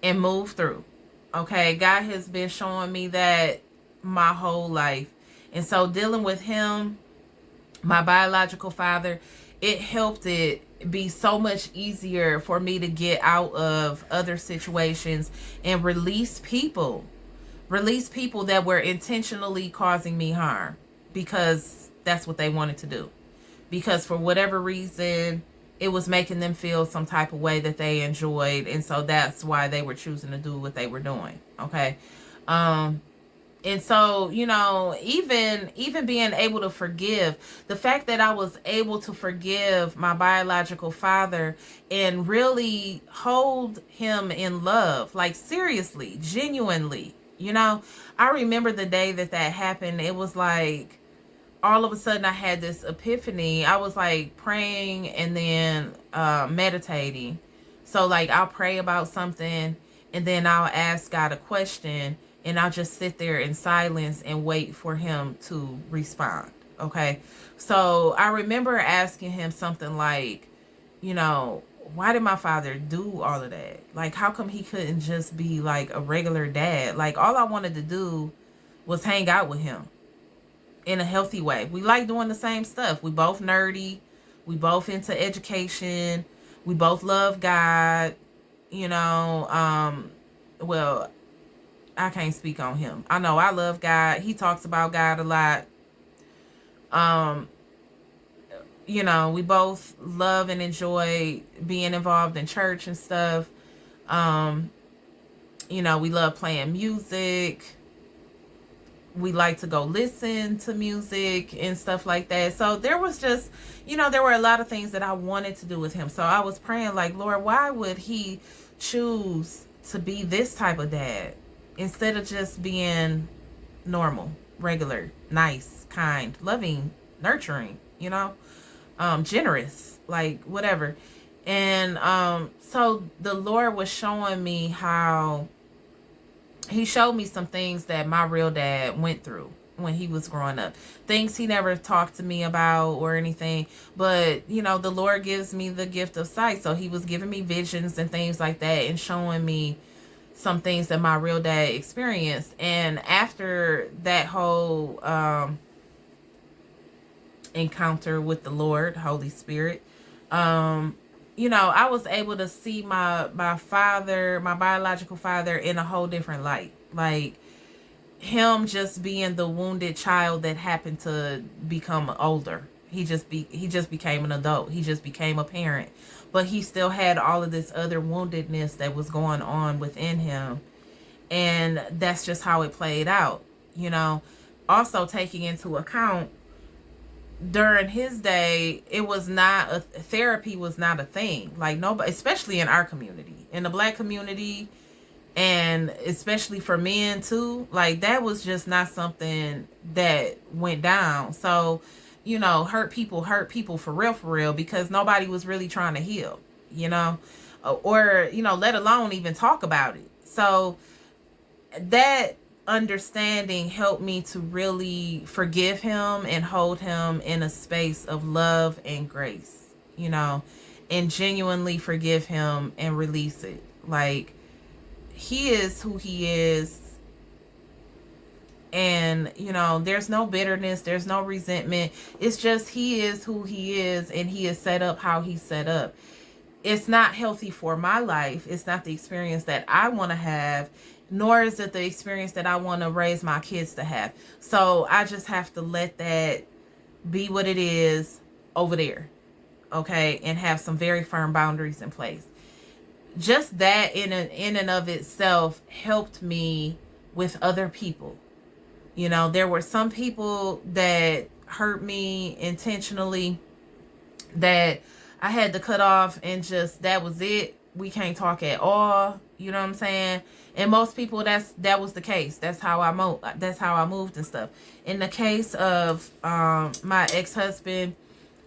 and move through. Okay, God has been showing me that my whole life. And so dealing with him, my biological father, it helped it be so much easier for me to get out of other situations and release people that were intentionally causing me harm because that's what they wanted to do. Because for whatever reason, it was making them feel some type of way that they enjoyed, and so that's why they were choosing to do what they were doing. Okay. And so, even being able to forgive, the fact that I was able to forgive my biological father and really hold him in love, like seriously, genuinely, I remember the day that happened. It was like, all of a sudden I had this epiphany. I was like praying and then meditating. So like I'll pray about something and then I'll ask God a question and I'll just sit there in silence and wait for him to respond. Okay. So I remember asking him something like, why did my father do all of that? Like, how come he couldn't just be like a regular dad? Like, all I wanted to do was hang out with him in a healthy way. We like doing the same stuff. We both nerdy. We both into education. We both love God. Well, I can't speak on him. I know I love God. He talks about God a lot. We both love and enjoy being involved in church and stuff. We love playing music. We like to go listen to music and stuff like that. So there was just, there were a lot of things that I wanted to do with him. So I was praying like, Lord, why would he choose to be this type of dad instead of just being normal, regular, nice, kind, loving, nurturing, generous, like whatever. And so the Lord was showing me how he showed me some things that my real dad went through when he was growing up. Things he never talked to me about or anything. But, the Lord gives me the gift of sight. So he was giving me visions and things like that and showing me some things that my real dad experienced. And after that whole encounter with the Lord, Holy Spirit, I was able to see my father, my biological father, in a whole different light. Like him just being the wounded child that happened to become older. He just became an adult. He just became a parent. But he still had all of this other woundedness that was going on within him. And that's just how it played out. Also taking into account during his day, it was not therapy was not a thing. Like nobody, especially in our community, in the Black community, and especially for men too, like that was just not something that went down. So, hurt people for real, because nobody was really trying to heal, or, let alone even talk about it. So that understanding helped me to really forgive him and hold him in a space of love and grace, and genuinely forgive him and release it. Like, he is who he is. And, there's no bitterness, there's no resentment. It's just he is who he is, and he is set up how he's set up. It's not healthy for my life. It's not the experience that I want to have, nor is it the experience that I want to raise my kids to have. So I just have to let that be what it is over there, okay, and have some very firm boundaries in place. Just that in and of itself helped me with other people. There were some people that hurt me intentionally that I had to cut off, and just that was it. We can't talk at all. You know what I'm saying? And most people, that was the case. That's how I moved. That's how I moved and stuff. In the case of my ex-husband,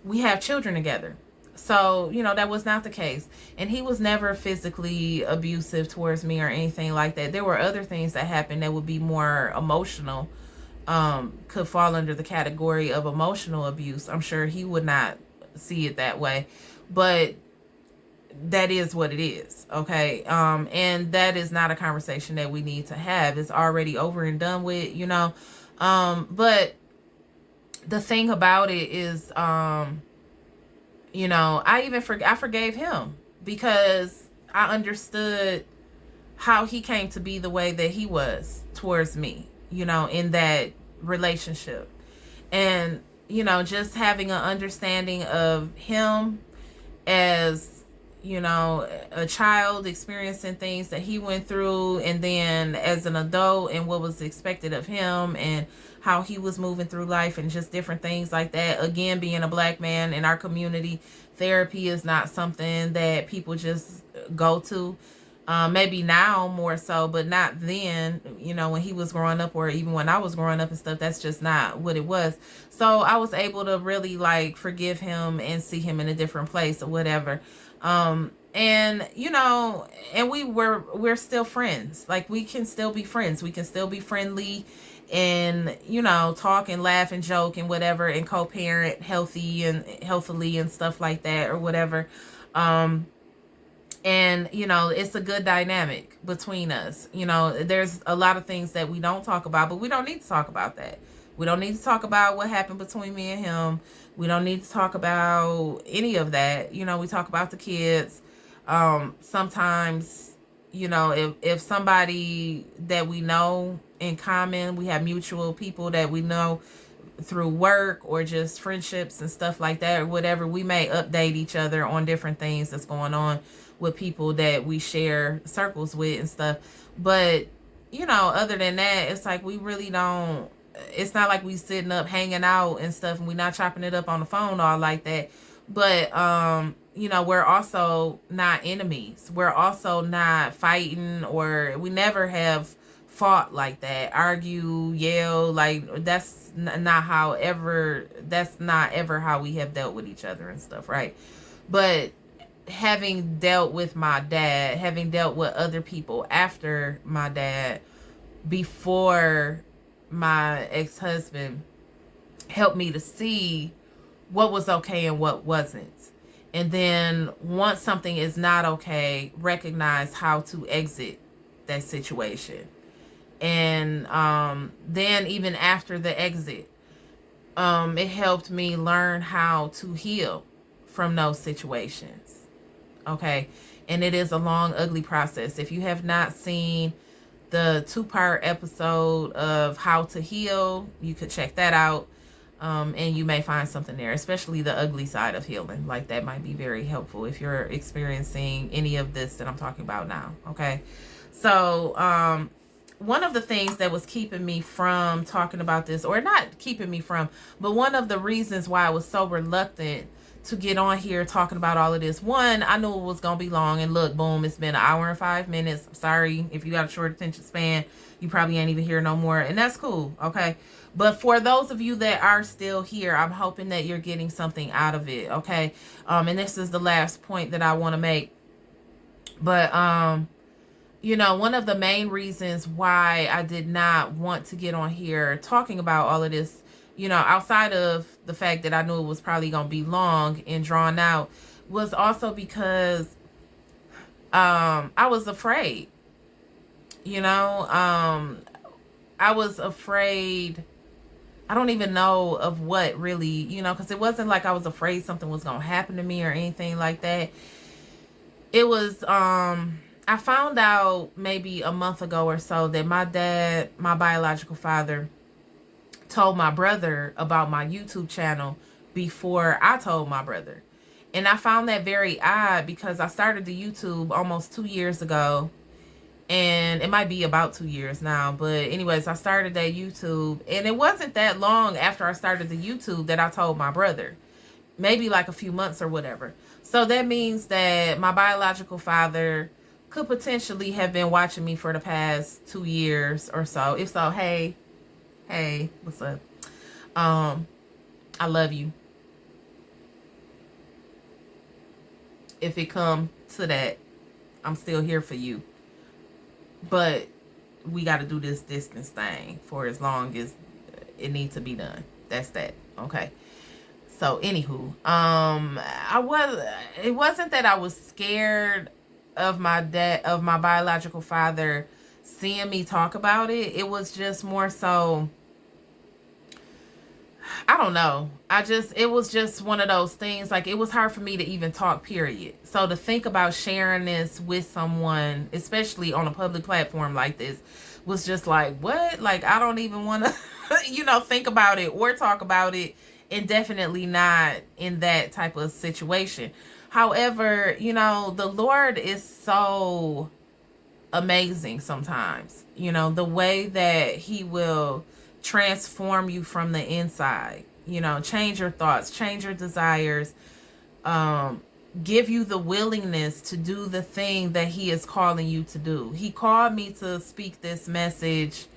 we have children together. So, that was not the case. And he was never physically abusive towards me or anything like that. There were other things that happened that would be more emotional, could fall under the category of emotional abuse. I'm sure he would not see it that way, but that is what it is, okay? And that is not a conversation that we need to have. It's already over and done with, but the thing about it is, I forgave him because I understood how he came to be the way that he was towards me, in that relationship. And, just having an understanding of him as, a child experiencing things that he went through, and then as an adult and what was expected of him and how he was moving through life and just different things like that. Again, being a Black man in our community, therapy is not something that people just go to. Maybe now more so, but not then, when he was growing up, or even when I was growing up and stuff. That's just not what it was. So I was able to really forgive him and see him in a different place or whatever. And and we're still friends. Like, we can still be friends. We can still be friendly and, talk and laugh and joke and whatever, and co-parent healthily and stuff like that or whatever. And, it's a good dynamic between us. There's a lot of things that we don't talk about, but we don't need to talk about that. We don't need to talk about what happened between me and him. We don't need to talk about any of that. We talk about the kids. Sometimes, if somebody that we know in common, we have mutual people that we know through work or just friendships and stuff like that or whatever, we may update each other on different things that's going on with people that we share circles with and stuff. But, other than that, it's like we really don't, it's not like we sitting up hanging out and stuff, and we not chopping it up on the phone all like that. But, we're also not enemies. We're also not fighting, or we never have fought like that, argue, yell. Like that's not ever how we have dealt with each other and stuff, right? But having dealt with my dad, having dealt with other people after my dad, before my ex-husband, helped me to see what was okay and what wasn't. And then once something is not okay, recognize how to exit that situation. And then even after the exit, it helped me learn how to heal from those situations. Okay. And it is a long, ugly process. If you have not seen the 2-part episode of How to Heal, you could check that out. And you may find something there, especially the ugly side of healing. Like, that might be very helpful if you're experiencing any of this that I'm talking about now. Okay. So, one of the things that was keeping me from talking about this, or not keeping me from, but one of the reasons why I was so reluctant to get on here talking about all of this. One, I knew it was going to be long, and look, boom, it's been 1 hour and 5 minutes. I'm sorry if you got a short attention span, you probably ain't even here no more, and that's cool. Okay. But for those of you that are still here, I'm hoping that you're getting something out of it. Okay. And this is the last point that I want to make. But, one of the main reasons why I did not want to get on here talking about all of this, outside of the fact that I knew it was probably going to be long and drawn out, was also because I was afraid. I was afraid. I don't even know of what really, because it wasn't like I was afraid something was going to happen to me or anything like that. It was, I found out maybe a month ago or so that my dad, my biological father, told my brother about my YouTube channel before I told my brother. And I found that very odd because I started the YouTube almost 2 years ago. And it might be about 2 years now. But anyways, I started that YouTube. And it wasn't that long after I started the YouTube that I told my brother. Maybe like a few months or whatever. So that means that my biological father could potentially have been watching me for the past 2 years or so. If so, hey, what's up? I love you. If it come to that, I'm still here for you. But we got to do this distance thing for as long as it needs to be done. That's that. Okay. So anywho, it wasn't that I was scared of my dad, of my biological father seeing me talk about it. It was just more so, I don't know. It was just one of those things. Like, it was hard for me to even talk, period. So to think about sharing this with someone, especially on a public platform like this, was just like, what? Like, I don't even want to, think about it or talk about it. And definitely not in that type of situation. However, the Lord is so amazing sometimes. The way that he will transform you from the inside, change your thoughts, change your desires, give you the willingness to do the thing that he is calling you to do. He called me to speak this message.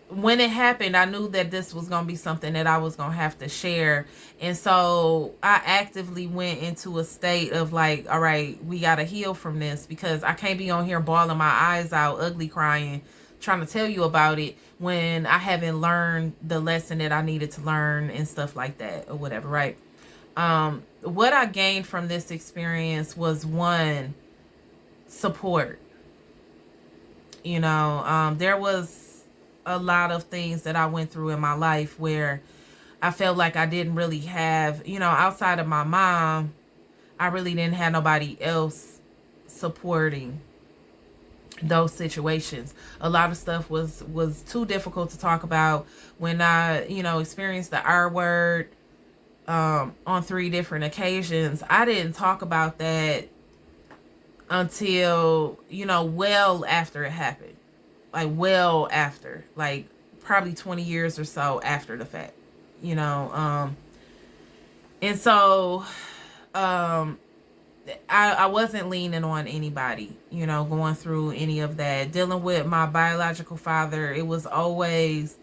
When it happened, I knew that this was going to be something that I was going to have to share. And so I actively went into a state of like, all right, we got to heal from this, because I can't be on here bawling my eyes out, ugly crying, trying to tell you about it when I haven't learned the lesson that I needed to learn and stuff like that or whatever, right? What I gained from this experience was, one, support. There was a lot of things that I went through in my life where I felt like I didn't really have, outside of my mom, I really didn't have nobody else supporting those situations. A lot of stuff was too difficult to talk about. When I, experienced the R word on 3 different occasions, I didn't talk about that until, well after it happened. Like, well after, like probably 20 years or so after the fact, and so I wasn't leaning on anybody, going through any of that. Dealing with my biological father, it was always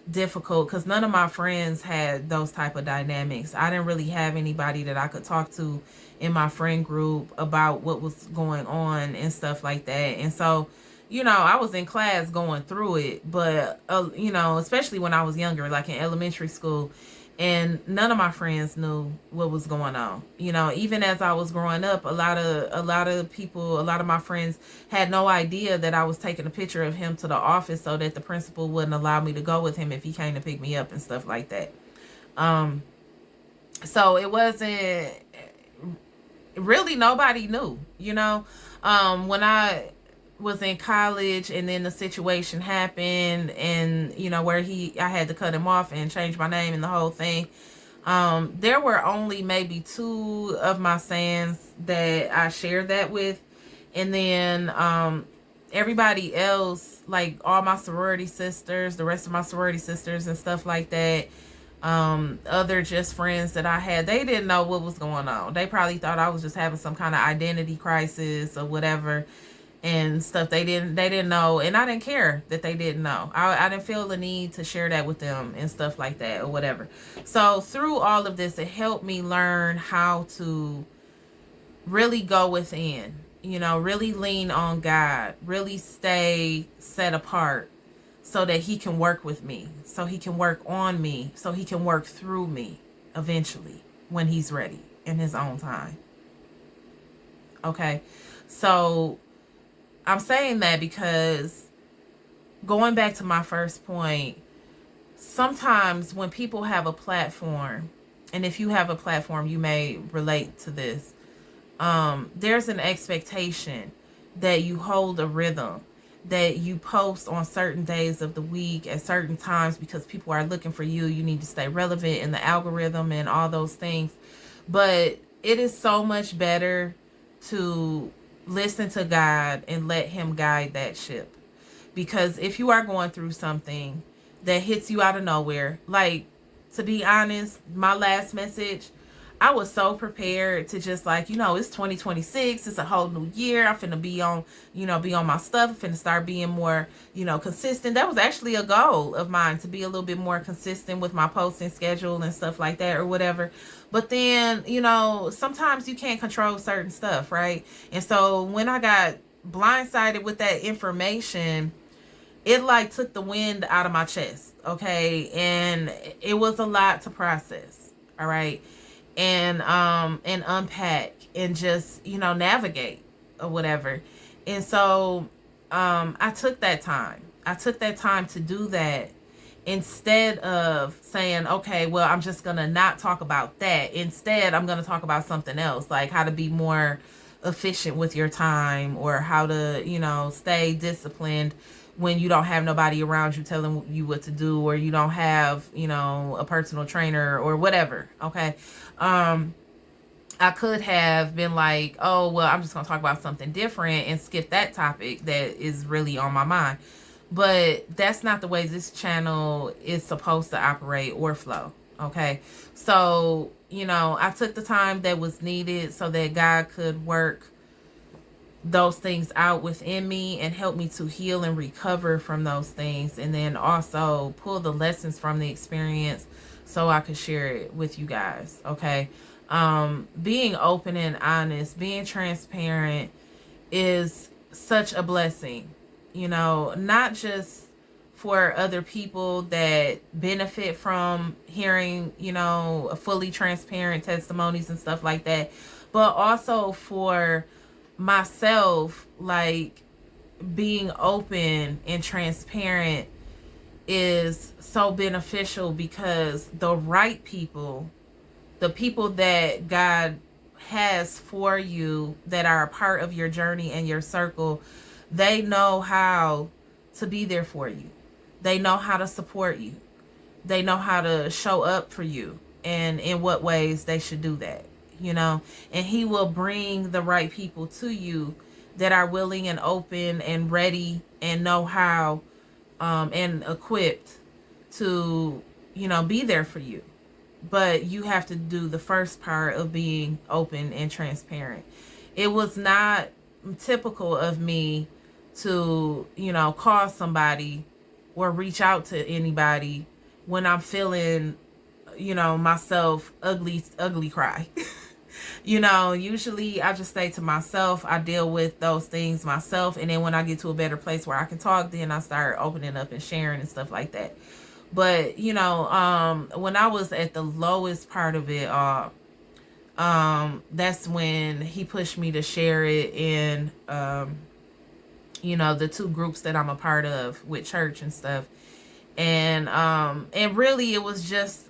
difficult because none of my friends had those type of dynamics. I didn't really have anybody that I could talk to in my friend group about what was going on and stuff like that. And so, I was in class going through it, but especially when I was younger, like in elementary school, and none of my friends knew what was going on. Even as I was growing up, a lot of people, a lot of my friends had no idea that I was taking a picture of him to the office so that the principal wouldn't allow me to go with him if he came to pick me up and stuff like that. Um, so it wasn't really, nobody knew, when I was in college and then the situation happened, and where I had to cut him off and change my name and the whole thing. There were only maybe two of my sayings that I shared that with. And then everybody else, like all my sorority sisters, the rest of my sorority sisters and stuff like that, other just friends that I had, they didn't know what was going on. They probably thought I was just having some kind of identity crisis or whatever and stuff. They didn't know, and I didn't care that they didn't know. I didn't feel the need to share that with them and stuff like that or whatever. So through all of this, it helped me learn how to really go within, really lean on God, really stay set apart so that he can work with me, so he can work on me, so he can work through me eventually when he's ready in his own time. Okay. So I'm saying that because, going back to my first point, sometimes when people have a platform, and if you have a platform, you may relate to this. There's an expectation that you hold a rhythm, that you post on certain days of the week at certain times because people are looking for you. You need to stay relevant in the algorithm and all those things. But it is so much better to listen to God and let him guide that ship. Because if you are going through something that hits you out of nowhere, like, to be honest, my last message, I was so prepared to just, like, it's 2026, it's a whole new year. I'm finna be on my stuff. I'm finna start being more, consistent. That was actually a goal of mine, to be a little bit more consistent with my posting schedule and stuff like that or whatever. But then, sometimes you can't control certain stuff, right? And so when I got blindsided with that information, it like took the wind out of my chest, okay? And it was a lot to process, all right? And unpack and just, navigate or whatever. And so I took that time. I took that time to do that, instead of saying, okay, well, I'm just going to not talk about that. Instead, I'm going to talk about something else, like how to be more efficient with your time, or how to, stay disciplined when you don't have nobody around you telling you what to do, or you don't have, a personal trainer or whatever. Okay. I could have been like, oh, well, I'm just going to talk about something different and skip that topic that is really on my mind. But that's not the way this channel is supposed to operate or flow. Okay. So, I took the time that was needed so that God could work those things out within me and help me to heal and recover from those things. And then also pull the lessons from the experience so I could share it with you guys. Okay. Being open and honest, being transparent is such a blessing, not just for other people that benefit from hearing, fully transparent testimonies and stuff like that, but also for myself. Like, being open and transparent is so beneficial because the right people, the people that God has for you, that are a part of your journey and your circle, they know how to be there for you. They know how to support you. They know how to show up for you and in what ways they should do that, and he will bring the right people to you that are willing and open and ready and know how, and equipped to, be there for you. But you have to do the first part of being open and transparent. It was not typical of me to, call somebody or reach out to anybody when I'm feeling, myself ugly cry. Usually I just stay to myself. I deal with those things myself. And then when I get to a better place where I can talk, then I start opening up and sharing and stuff like that. But, when I was at the lowest part of it, that's when he pushed me to share it in, the two groups that I'm a part of with church and stuff. And really it was just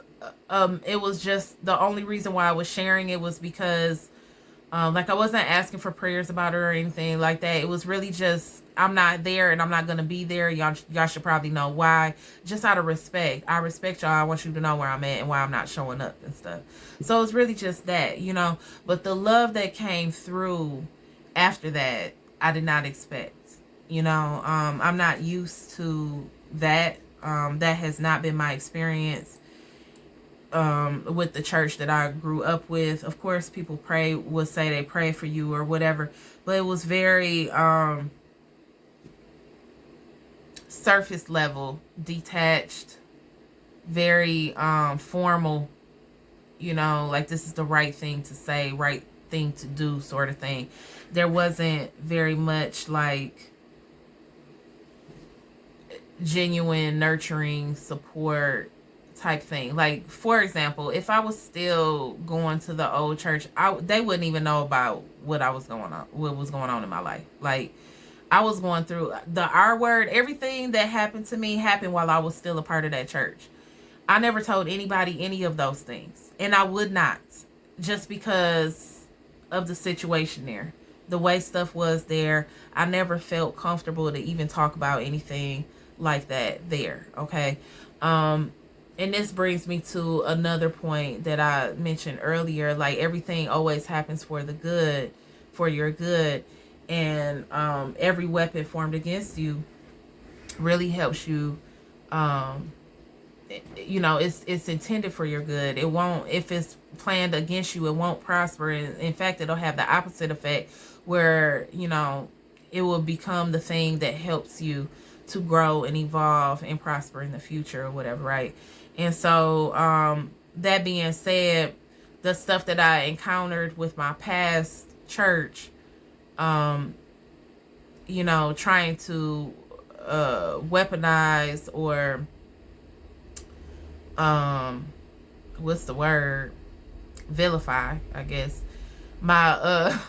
the only reason why I was sharing it was because like I wasn't asking for prayers about it or anything like that. It was really just I'm not there and I'm not gonna be there. Y'all should probably know why. Just out of respect. I respect y'all. I want you to know where I'm at and why I'm not showing up and stuff. So it's really just that, But the love that came through after that, I did not expect. I'm not used to that. That has not been my experience with the church that I grew up with. Of course, people would say they pray for you or whatever, but it was very surface level, detached, very formal, like this is the right thing to say, right thing to do sort of thing. There wasn't very much like genuine nurturing support type thing. Like, for example, if I was still going to the old church, they wouldn't even know about what was going on in my life. Like, I was going through the R word. Everything that happened to me happened while I was still a part of that church. I never told anybody any of those things, and I would not, just because of the situation there, the way stuff was there. I never felt comfortable to even talk about anything like that there. Okay. And this brings me to another point that I mentioned earlier. Like, everything always happens for the good, for your good. And every weapon formed against you really helps you. It's intended for your good. It won't, if it's planned against you, it won't prosper. In fact, it'll have the opposite effect where, it will become the thing that helps you to grow and evolve and prosper in the future or whatever, right? And so, that being said, the stuff that I encountered with my past church, trying to weaponize or what's the word? Vilify, I guess, my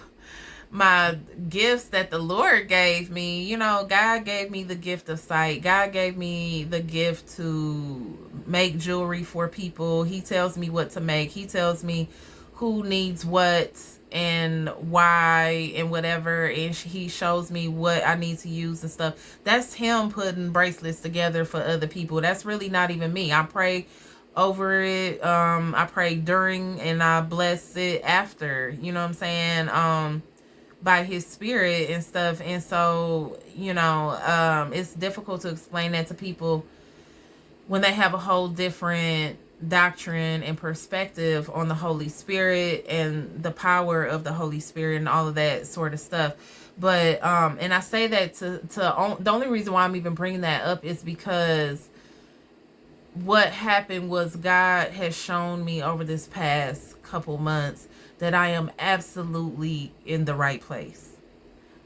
my gifts that the Lord gave me. God gave me the gift of sight. God gave me the gift to make jewelry for people. He tells me what to make. He tells me who needs what and why and whatever, and he shows me what I need to use and stuff. That's him putting bracelets together for other people. That's really not even me. I pray over it. I pray during and I bless it after. You know what I'm saying? By his spirit and stuff. And so, it's difficult to explain that to people when they have a whole different doctrine and perspective on the Holy Spirit and the power of the Holy Spirit and all of that sort of stuff. But and I say that to the only reason why I'm even bringing that up is because what happened was God has shown me over this past couple months that I am absolutely in the right place.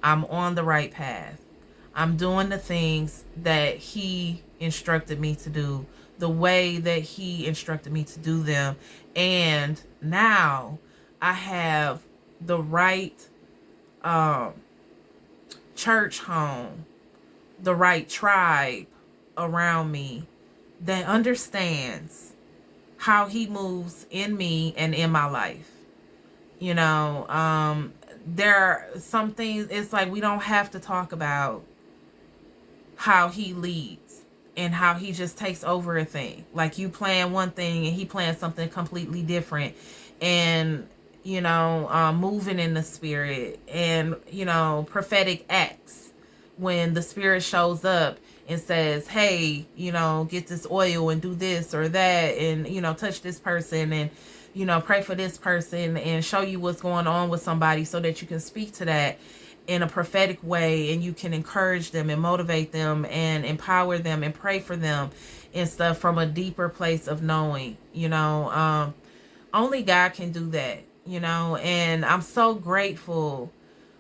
I'm on the right path. I'm doing the things that he instructed me to do, the way that he instructed me to do them. And now I have the right church home, the right tribe around me that understands how he moves in me and in my life. There are some things, it's like we don't have to talk about how he leads and how he just takes over a thing. Like, you plan one thing and he plans something completely different. And, moving in the spirit and, prophetic acts when the spirit shows up and says, hey, get this oil and do this or that and, touch this person and pray for this person and show you what's going on with somebody so that you can speak to that in a prophetic way, and you can encourage them and motivate them and empower them and pray for them and stuff from a deeper place of knowing. Only God can do that. And I'm so grateful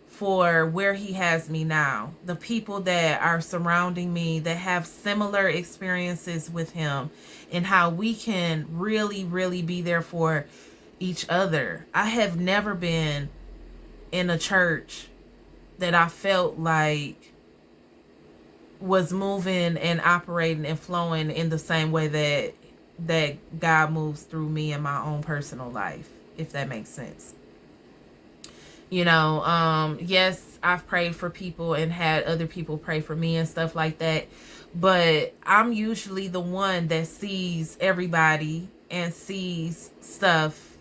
for where he has me now, the people that are surrounding me that have similar experiences with him, and how we can really, really be there for each other. I have never been in a church that I felt like was moving and operating and flowing in the same way that God moves through me in my own personal life, if that makes sense. Yes, I've prayed for people and had other people pray for me and stuff like that. But I'm usually the one that sees everybody and sees stuff,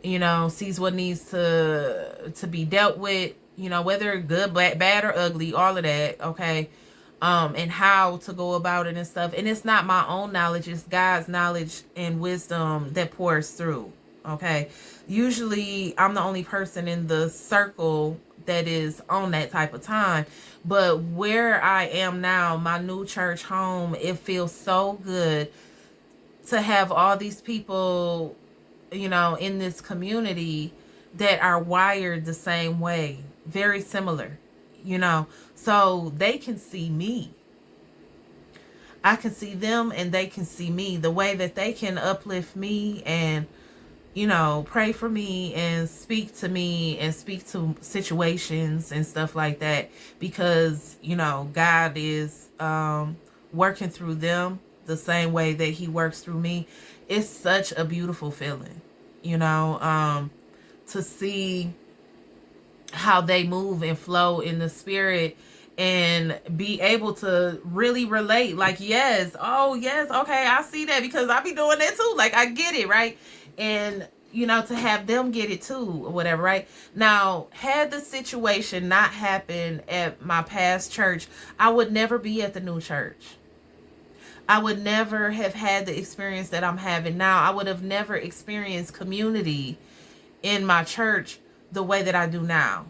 sees what needs to be dealt with, whether good, bad or ugly, all of that, okay? And how to go about it and stuff. And it's not my own knowledge, it's God's knowledge and wisdom that pours through. Okay. Usually I'm the only person in the circle that is on that type of time. But where I am now, my new church home, it feels so good to have all these people, in this community that are wired the same way, very similar, so they can see me. I can see them and they can see me, the way that they can uplift me and, pray for me and speak to me and speak to situations and stuff like that, because, God is working through them the same way that he works through me. It's such a beautiful feeling, to see how they move and flow in the spirit and be able to really relate. Like, yes, oh yes, okay, I see that because I be doing that too. Like, I get it, right? And to have them get it too or whatever, right? Now, had the situation not happened at my past church, I would never be at the new church. I would never have had the experience that I'm having now. I would have never experienced community in my church the way that I do now.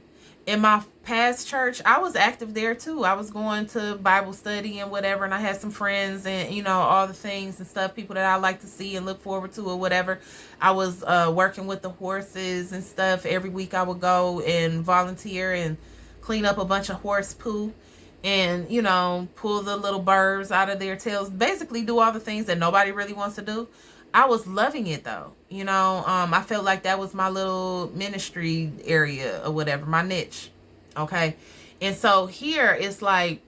In my past church, I was active there too. I was going to Bible study and whatever, and I had some friends and, all the things and stuff, people that I like to see and look forward to or whatever. I was working with the horses and stuff. Every week I would go and volunteer and clean up a bunch of horse poo and, pull the little burrs out of their tails. Basically do all the things that nobody really wants to do. I was loving it though. I felt like that was my little ministry area or whatever, my niche. Okay. And so here it's like,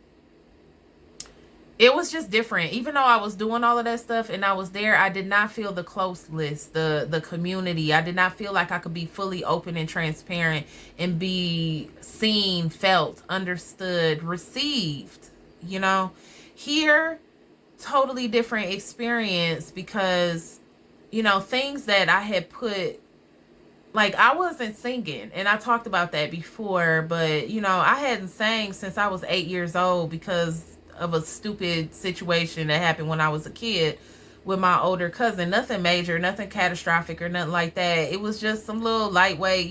it was just different. Even though I was doing all of that stuff and I was there, I did not feel the closeness, the community. I did not feel like I could be fully open and transparent and be seen, felt, understood, received. Here, totally different experience, because things that I had put, like, I wasn't singing, and I talked about that before, but I hadn't sang since I was 8 years old because of a stupid situation that happened when I was a kid with my older cousin. Nothing major, nothing catastrophic or nothing like that. It was just some little lightweight,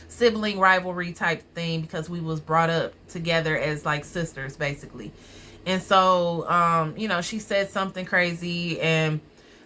sibling rivalry type thing, because we was brought up together as like sisters basically. And so, she said something crazy and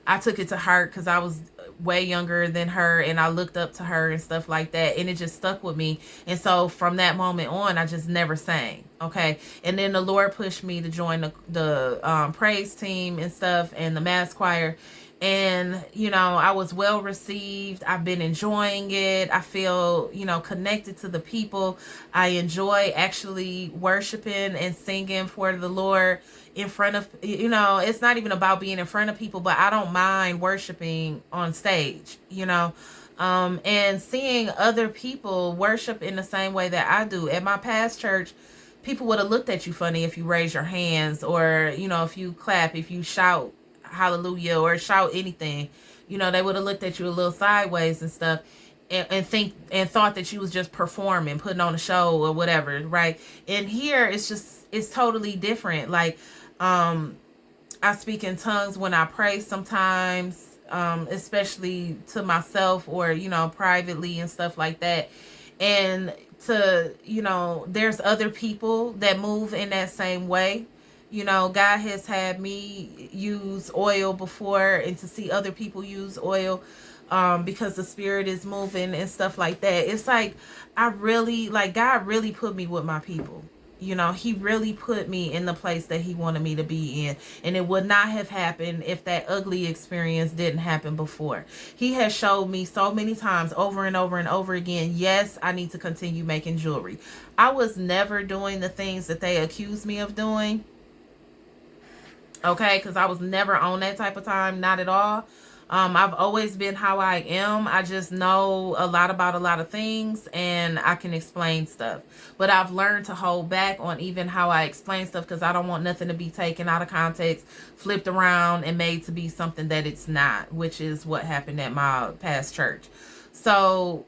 I took it to heart because I was way younger than her and I looked up to her and stuff like that. And it just stuck with me. And so from that moment on, I just never sang. Okay. And then the Lord pushed me to join the praise team and stuff and the mass choir. And, I was well received. I've been enjoying it. I feel, connected to the people. I enjoy actually worshiping and singing for the Lord in front of, it's not even about being in front of people, but I don't mind worshiping on stage, and seeing other people worship in the same way that I do. At my past church, people would have looked at you funny if you raise your hands or, if you clap, if you shout hallelujah or shout anything, they would have looked at you a little sideways and stuff and thought that you was just performing, putting on a show or whatever, right? And here it's totally different. Like, I speak in tongues when I pray sometimes. especially to myself or, privately and stuff like that. And to, there's other people that move in that same way. God has had me use oil before, and to see other people use oil, because the spirit is moving and stuff like that. It's like, I really, like, God really put me with my people. He really put me in the place that he wanted me to be in. And it would not have happened if that ugly experience didn't happen before. He has showed me so many times, over and over and over again, yes, I need to continue making jewelry. I was never doing the things that they accused me of doing. Okay, because I was never on that type of time, not at all. I've always been how I am. I just know a lot about a lot of things, and I can explain stuff. But I've learned to hold back on even how I explain stuff, because I don't want nothing to be taken out of context, flipped around, and made to be something that it's not, which is what happened at my past church. So,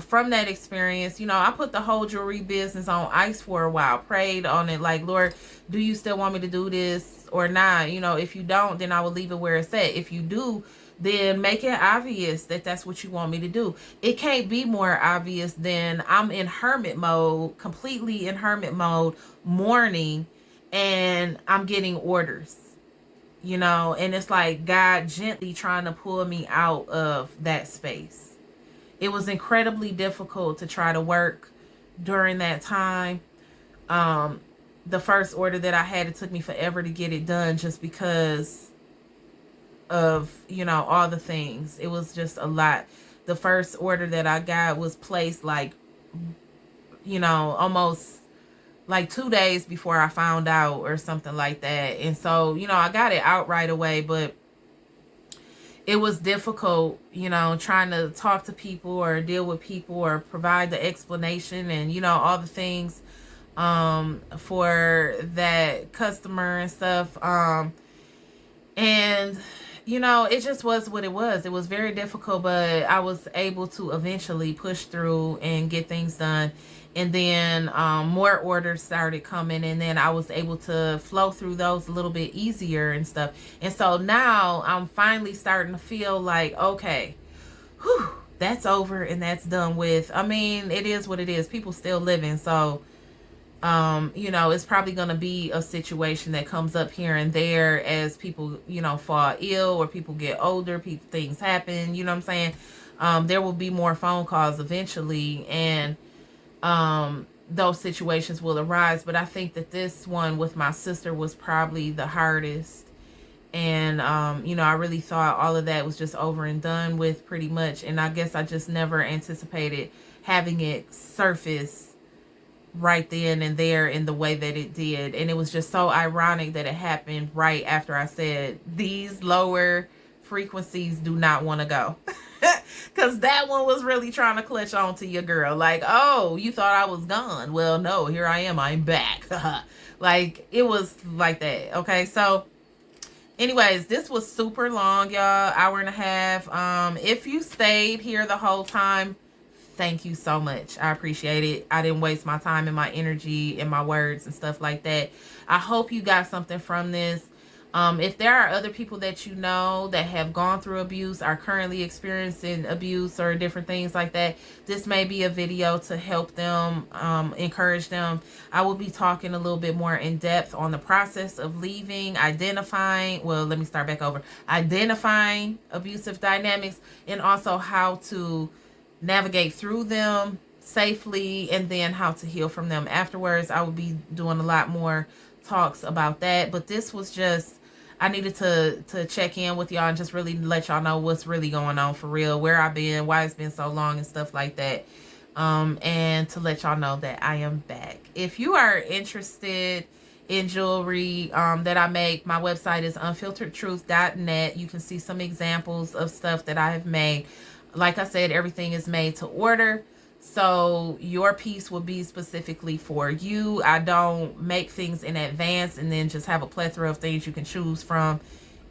from that experience, I put the whole jewelry business on ice for a while, prayed on it, like, Lord, do you still want me to do this or not? If you don't, then I will leave it where it's at. If you do, then make it obvious that that's what you want me to do. It can't be more obvious than I'm in hermit mode, completely in hermit mode, mourning, and I'm getting orders, and it's like God gently trying to pull me out of that space. It was incredibly difficult to try to work during that time. The first order that I had, it took me forever to get it done, just because of, all the things. It was just a lot. The first order that I got was placed like, almost like 2 days before I found out, or something like that. And so, I got it out right away, but it was difficult, trying to talk to people or deal with people or provide the explanation and, all the things for that customer and stuff. And it just was what it was. It was very difficult, but I was able to eventually push through and get things done. And then more orders started coming, and then I was able to flow through those a little bit easier and stuff. And so now I'm finally starting to feel like, okay, whew, that's over and that's done with. I mean, it is what it is. People still living. So it's probably going to be a situation that comes up here and there as people, fall ill, or people get older, things happen, you know what I'm saying? There will be more phone calls eventually, and those situations will arise. But I think that this one with my sister was probably the hardest. And, I really thought all of that was just over and done with pretty much. And I guess I just never anticipated having it surface right then and there in the way that it did. And it was just so ironic that it happened right after I said these lower frequencies do not want to go. Because that one was really trying to clutch on to your girl, like, oh, you thought I was gone. Well, no, here I am, I'm back. Like, it was like that. Okay, so anyways, this was super long, y'all, hour and a half. If you stayed here the whole time, thank you so much. I appreciate it. I didn't waste my time and my energy and my words and stuff like that. I hope you got something from this. If there are other people that you know that have gone through abuse, are currently experiencing abuse or different things like that, this may be a video to help them, encourage them. I will be talking a little bit more in depth on the process of leaving, identifying abusive dynamics, and also how to navigate through them safely, and then how to heal from them afterwards. I will be doing a lot more talks about that, but this was just, I needed to check in with y'all and just really let y'all know what's really going on for real, where I've been, why it's been so long and stuff like that. And to let y'all know that I am back. If you are interested in jewelry that I make, my website is unfilteredtruth.net. You can see some examples of stuff that I have made. Like I said, everything is made to order, so your piece will be specifically for you. I don't make things in advance and then just have a plethora of things you can choose from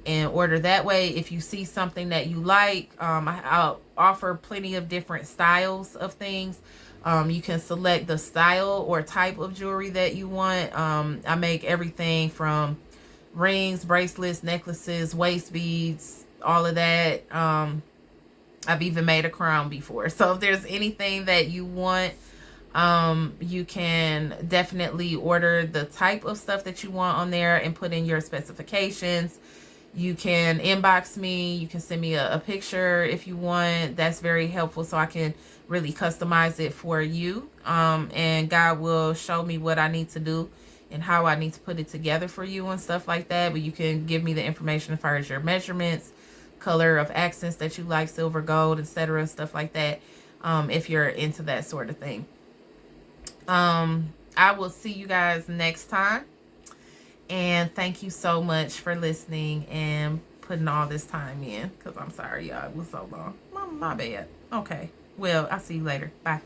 and order that way. If you see something that you like, I'll offer plenty of different styles of things. You can select the style or type of jewelry that you want. I make everything from rings, bracelets, necklaces, waist beads, all of that. I've even made a crown before. So if there's anything that you want, you can definitely order the type of stuff that you want on there and put in your specifications. You can inbox me. You can send me a picture if you want. That's very helpful, so I can really customize it for you. And God will show me what I need to do and how I need to put it together for you and stuff like that. But you can give me the information as far as your measurements, color of accents that you like, silver, gold, etc., stuff like that, if you're into that sort of thing. I will see you guys next time. And thank you so much for listening and putting all this time in. Because I'm sorry, y'all. It was so long. My bad. Okay. Well, I'll see you later. Bye.